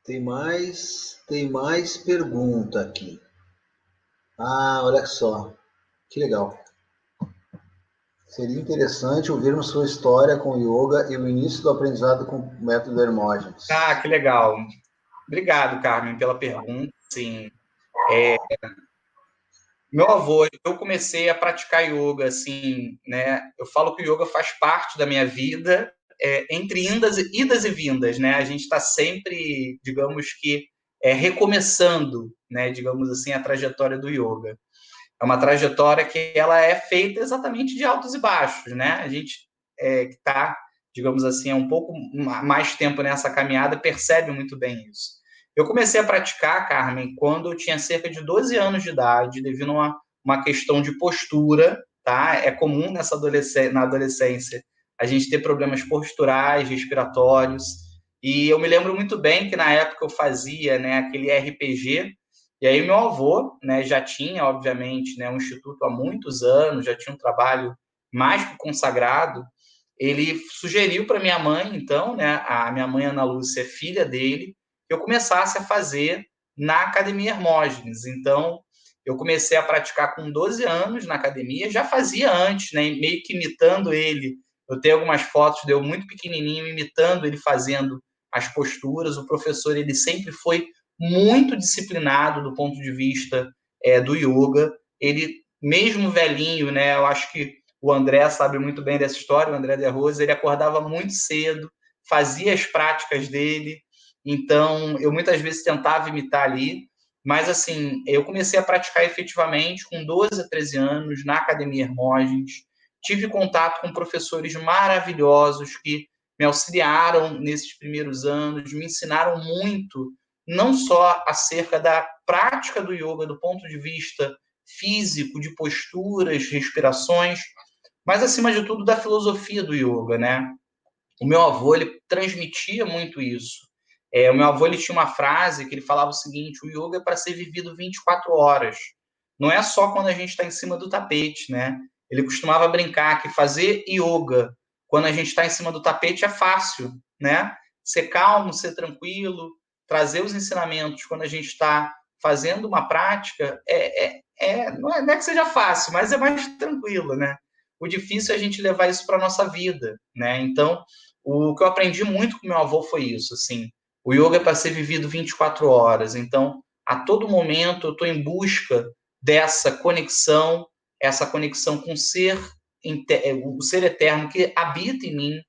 Tem mais pergunta aqui. Ah, olha só. Que legal. Seria interessante ouvirmos sua história com o yoga e o início do aprendizado com o método Hermógenes. Ah, que legal. Obrigado, Carmen, pela pergunta. Sim, meu avô, eu comecei a praticar yoga, assim, né? Eu falo que o yoga faz parte da minha vida, entre idas e vindas, né? A gente está sempre, digamos que, recomeçando, né? Digamos assim, a trajetória do yoga. É uma trajetória que ela é feita exatamente de altos e baixos, né? A gente que está, digamos assim, há um pouco mais tempo nessa caminhada percebe muito bem isso. Eu comecei a praticar, Carmen, quando eu tinha cerca de 12 anos de idade, devido a uma questão de postura, tá? É comum na adolescência a gente ter problemas posturais, respiratórios, e eu me lembro muito bem que na época eu fazia, né, aquele RPG. E aí meu avô, né, já tinha, obviamente, né, um instituto há muitos anos, já tinha um trabalho mais que consagrado. Ele sugeriu para minha mãe, então, né, a minha mãe Ana Lúcia, filha dele, que eu começasse a fazer na Academia Hermógenes. Então, eu comecei a praticar com 12 anos na academia, já fazia antes, né, meio que imitando ele. Eu tenho algumas fotos de eu muito pequenininho, imitando ele fazendo as posturas. O professor, ele sempre foi muito disciplinado do ponto de vista do yoga. Ele, mesmo velhinho, né, eu acho que o André sabe muito bem dessa história, o André de Rosa, ele acordava muito cedo, fazia as práticas dele, então eu muitas vezes tentava imitar ali, mas assim, eu comecei a praticar efetivamente com 12 a 13 anos, na Academia Hermógenes, tive contato com professores maravilhosos que me auxiliaram nesses primeiros anos, me ensinaram muito, não só acerca da prática do yoga do ponto de vista físico, de posturas, respirações, mas acima de tudo da filosofia do yoga, né? O meu avô, ele transmitia muito isso. O meu avô, ele tinha uma frase que ele falava o seguinte: o yoga é para ser vivido 24 horas. Não é só quando a gente está em cima do tapete, né? Ele costumava brincar que fazer yoga quando a gente está em cima do tapete é fácil, né? Ser calmo, ser tranquilo, trazer os ensinamentos quando a gente está fazendo uma prática, não é que seja fácil, mas é mais tranquilo, né? O difícil é a gente levar isso para a nossa vida, né? Então, o que eu aprendi muito com meu avô foi isso, assim, o yoga é para ser vivido 24 horas, então, a todo momento eu estou em busca dessa conexão, essa conexão com o ser eterno que habita em mim,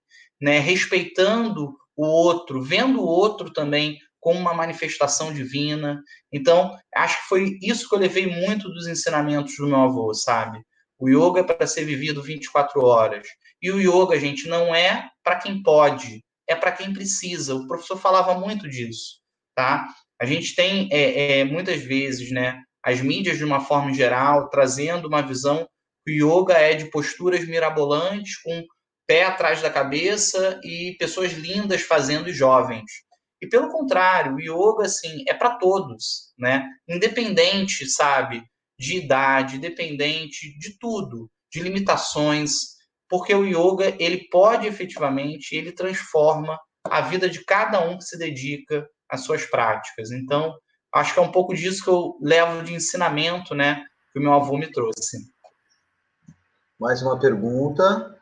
né, respeitando o outro, vendo o outro também como uma manifestação divina. Então, acho que foi isso que eu levei muito dos ensinamentos do meu avô, sabe? O yoga é para ser vivido 24 horas. E o yoga, gente, não é para quem pode, é para quem precisa. O professor falava muito disso, tá? A gente tem, muitas vezes, né, as mídias, de uma forma geral, trazendo uma visão que o yoga é de posturas mirabolantes, com pé atrás da cabeça e pessoas lindas fazendo jovens. E, pelo contrário, o yoga, assim, é para todos, né? Independente, sabe, de idade, independente de tudo, de limitações, porque o yoga, ele pode efetivamente, ele transforma a vida de cada um que se dedica às suas práticas. Então, acho que é um pouco disso que eu levo de ensinamento, né, que o meu avô me trouxe. Mais uma pergunta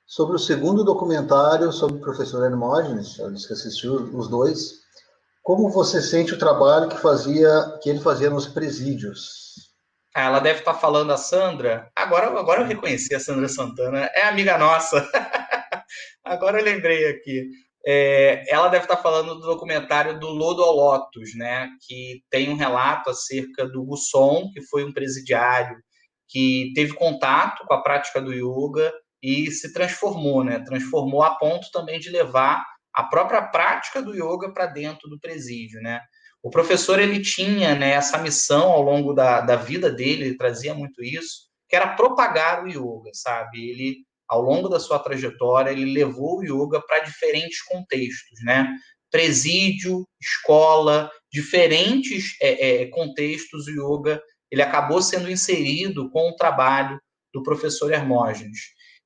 sobre o segundo documentário sobre o professor Hermógenes, eu disse que assistiu os dois. Como você sente o trabalho que ele fazia nos presídios? Ela deve estar falando a Sandra. Agora eu reconheci a Sandra Santana, é amiga nossa. Agora eu lembrei aqui. Ela deve estar falando do documentário do Lodo ao Lotus, né? Que tem um relato acerca do Gusson, que foi um presidiário que teve contato com a prática do yoga e se transformou, né? Transformou a ponto também de levar a própria prática do yoga para dentro do presídio, né? O professor, ele tinha, né, essa missão ao longo da vida dele, ele trazia muito isso, que era propagar o yoga, sabe? Ele, ao longo da sua trajetória, ele levou o yoga para diferentes contextos, né? Presídio, escola, diferentes contextos, o yoga, ele acabou sendo inserido com o trabalho do professor Hermógenes.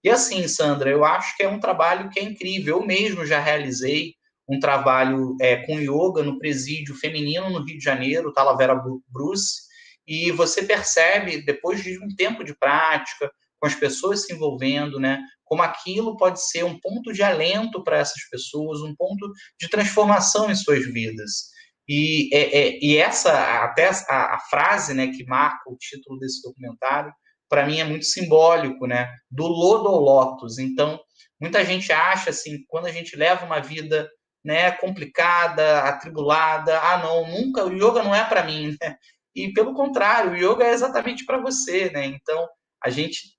E assim, Sandra, eu acho que é um trabalho que é incrível. Eu mesmo já realizei um trabalho com yoga no presídio feminino no Rio de Janeiro, Talavera Bruce, e você percebe, depois de um tempo de prática, com as pessoas se envolvendo, né, como aquilo pode ser um ponto de alento para essas pessoas, um ponto de transformação em suas vidas. E essa, até a frase, né, que marca o título desse documentário, para mim é muito simbólico, né, do lodo ao lótus. Então, muita gente acha, assim, quando a gente leva uma vida, né, complicada, atribulada, não, nunca, o yoga não é para mim, né? E pelo contrário, o yoga é exatamente para você, né? Então, a gente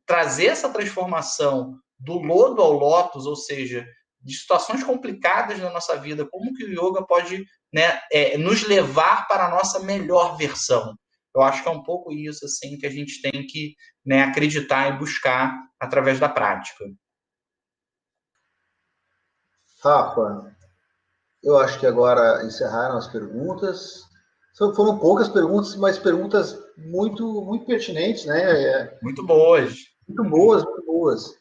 trazer essa transformação do lodo ao lótus, ou seja, de situações complicadas na nossa vida, como que o yoga pode, né, nos levar para a nossa melhor versão. Eu acho que é um pouco isso, assim, que a gente tem que, né, acreditar e buscar através da prática. Rafa, eu acho que agora encerraram as perguntas. Foram poucas perguntas, mas perguntas muito, muito pertinentes, né? Muito boas. Muito boas, muito boas.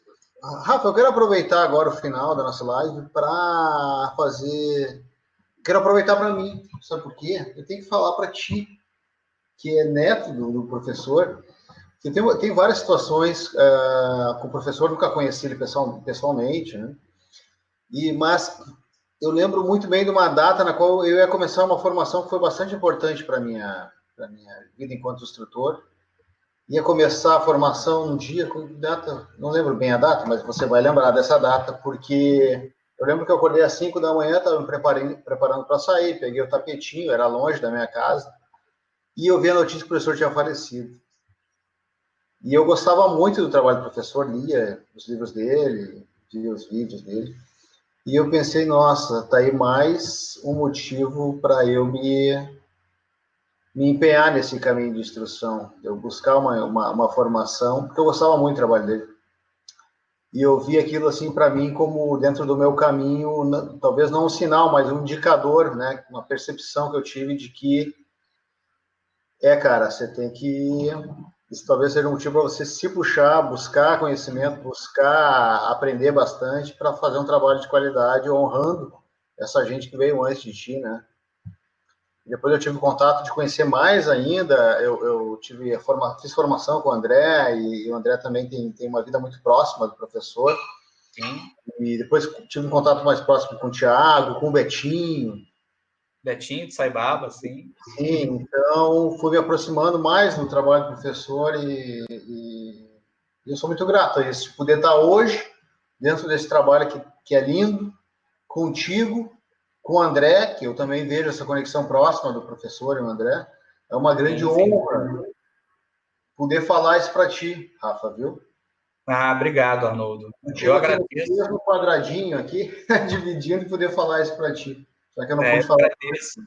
Rafa, eu quero aproveitar agora o final da nossa live para fazer. Quero aproveitar para mim, sabe por quê? Eu tenho que falar para ti, que é neto do professor, que tem várias situações com o professor, nunca conheci ele pessoalmente, né? Mas eu lembro muito bem de uma data na qual eu ia começar uma formação que foi bastante importante para para minha vida enquanto instrutor. Ia começar a formação um dia, com data, não lembro bem a data, mas você vai lembrar dessa data, porque eu lembro que eu acordei às 5 da manhã, estava me preparando para sair, peguei o tapetinho, era longe da minha casa, e eu vi a notícia que o professor tinha falecido. E eu gostava muito do trabalho do professor, lia os livros dele, via os vídeos dele, e eu pensei, nossa, tá aí mais um motivo para eu me empenhar nesse caminho de instrução, eu buscar uma formação, porque eu gostava muito do trabalho dele. E eu vi aquilo, assim, para mim, como dentro do meu caminho, talvez não um sinal, mas um indicador, né? Uma percepção que eu tive de que, cara, você tem que... Isso talvez seja um motivo para você se puxar, buscar conhecimento, buscar aprender bastante para fazer um trabalho de qualidade, honrando essa gente que veio antes de ti, né? Depois eu tive o contato de conhecer mais ainda, eu fiz formação com o André, e o André também tem uma vida muito próxima do professor. Sim. E depois tive um contato mais próximo com o Thiago, com o Betinho. Betinho de Saibaba, sim. Sim, então fui me aproximando mais do trabalho do professor e eu sou muito grato a isso, de poder estar hoje dentro desse trabalho que é lindo, contigo, com o André, que eu também vejo essa conexão próxima do professor e o André. É uma grande honra poder falar isso para ti, Rafa, viu? Ah, obrigado, Arnoldo. Eu agradeço. No quadradinho aqui, dividindo, e poder falar isso para ti. Só que eu não pude falar. Agradeço.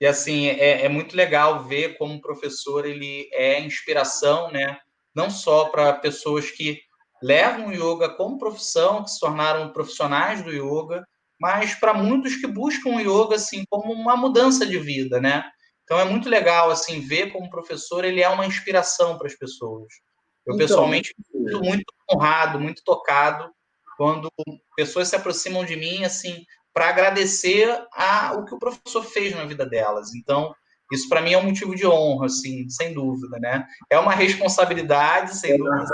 E, assim, é muito legal ver como o professor ele é inspiração, né? Não só para pessoas que levam o yoga como profissão, que se tornaram profissionais do yoga, mas para muitos que buscam o yoga assim, como uma mudança de vida, né? Então, é muito legal assim, ver como o professor ele é uma inspiração para as pessoas. Eu, pessoalmente, fico muito honrado, muito tocado quando pessoas se aproximam de mim, assim, para agradecer o que o professor fez na vida delas. Então, isso para mim é um motivo de honra, assim, sem dúvida, né? É uma responsabilidade, sem dúvida,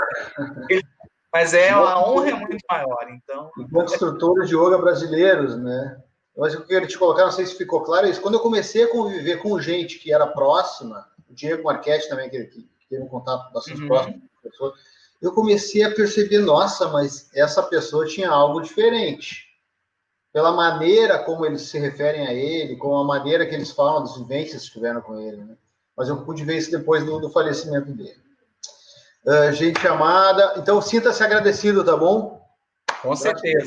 mas a honra é muito maior, então... Enquanto instrutores de yoga brasileiros, né? Mas eu queria te colocar, não sei se ficou claro isso, quando eu comecei a conviver com gente que era próxima, o Diego Marchetti também, que teve um contato bastante próximo com a pessoa, eu comecei a perceber, nossa, mas essa pessoa tinha algo diferente. Pela maneira como eles se referem a ele, com a maneira que eles falam das vivências que tiveram com ele, né? Mas eu pude ver isso depois do falecimento dele. Gente amada, então sinta-se agradecido, tá bom? Com certeza.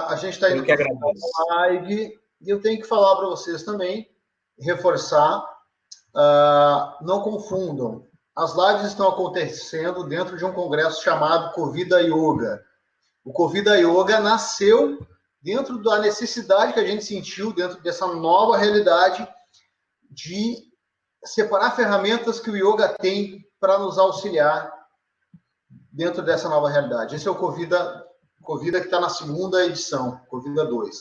A gente está indo para a live e eu tenho que falar para vocês também, reforçar, não confundam. As lives estão acontecendo dentro de um congresso chamado Covida Yoga. O Covida Yoga nasceu dentro da necessidade que a gente sentiu, dentro dessa nova realidade de separar ferramentas que o yoga tem para nos auxiliar dentro dessa nova realidade. Esse é o Covida que está na segunda edição, Covida 2.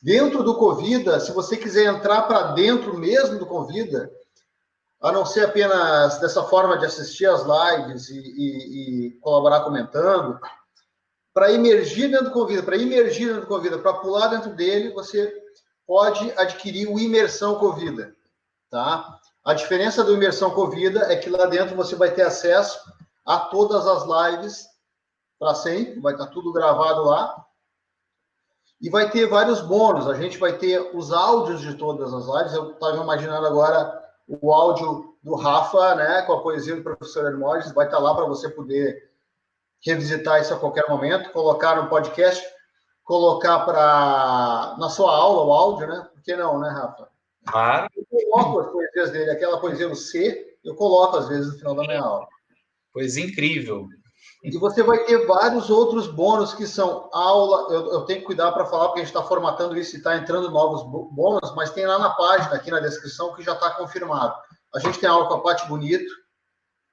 Dentro do Covida, se você quiser entrar para dentro mesmo do Covida, a não ser apenas dessa forma de assistir as lives e colaborar comentando, para emergir dentro do Covida, para pular dentro dele, você pode adquirir o Imersão Covida, tá? A diferença do Imersão Covida é que lá dentro você vai ter acesso a todas as lives para sempre, vai estar tudo gravado lá. E vai ter vários bônus, a gente vai ter os áudios de todas as lives. Eu estava imaginando agora o áudio do Rafa, né, com a poesia do professor Hermógenes, vai estar lá para você poder revisitar isso a qualquer momento, colocar no podcast, colocar na sua aula o áudio, né? Por que não, né, Rafa? Claro. Eu coloco as poesias dele, aquela poesia no C, eu coloco às vezes no final da minha aula. Poesia incrível. E você vai ter vários outros bônus que são aula, eu tenho que cuidar para falar, porque a gente está formatando isso e está entrando novos bônus, mas tem lá na página, aqui na descrição, que já está confirmado. A gente tem aula com a Paty Bonito,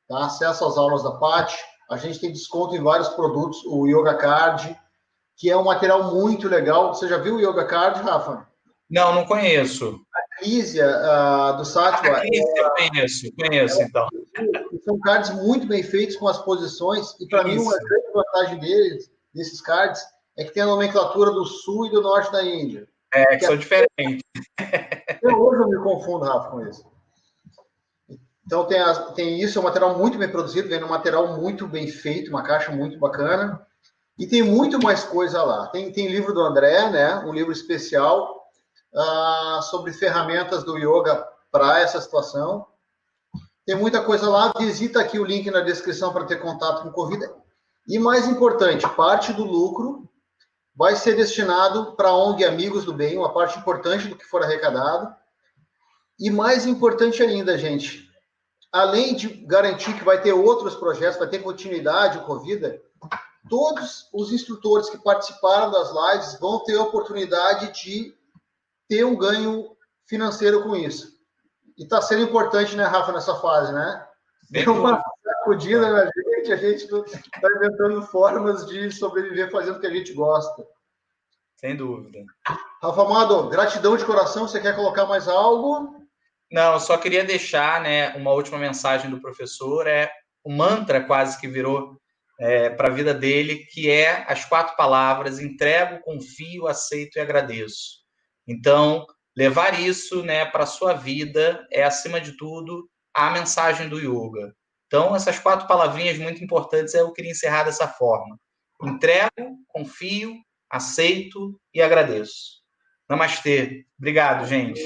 tá? Acesso às aulas da Paty. A gente tem desconto em vários produtos, o Yoga Card, que é um material muito legal. Você já viu o Yoga Card, Rafa? Não conheço. A Clísia, do Sattva. Conheço, então. São cards muito bem feitos com as posições, e para mim uma grande vantagem desses cards, é que tem a nomenclatura do sul e do norte da Índia. Que são diferentes. Até hoje eu me confundo, Rafa, com isso. Então tem isso, é um material muito bem produzido, vem um material muito bem feito, uma caixa muito bacana. E tem muito mais coisa lá. Tem livro do André, né? Um livro especial sobre ferramentas do yoga para essa situação. Tem muita coisa lá. Visita aqui o link na descrição para ter contato com o Covid. E mais importante, parte do lucro vai ser destinado para a ONG Amigos do Bem, uma parte importante do que for arrecadado. E mais importante ainda, gente, além de garantir que vai ter outros projetos, vai ter continuidade, o Covid, todos os instrutores que participaram das lives vão ter a oportunidade de ter um ganho financeiro com isso. E está sendo importante, né, Rafa, nessa fase, né? Deu uma sacudida na gente, a gente está inventando formas de sobreviver fazendo o que a gente gosta. Sem dúvida. Rafa Amado, gratidão de coração. Você quer colocar mais algo? Não, eu só queria deixar, né, uma última mensagem do professor, o mantra quase que virou para a vida dele, que é as 4 palavras: entrego, confio, aceito e agradeço. Então, levar isso, né, para a sua vida é, acima de tudo, a mensagem do yoga. Então, essas 4 palavrinhas muito importantes, eu queria encerrar dessa forma: entrego, confio, aceito e agradeço. Namastê. Obrigado, gente.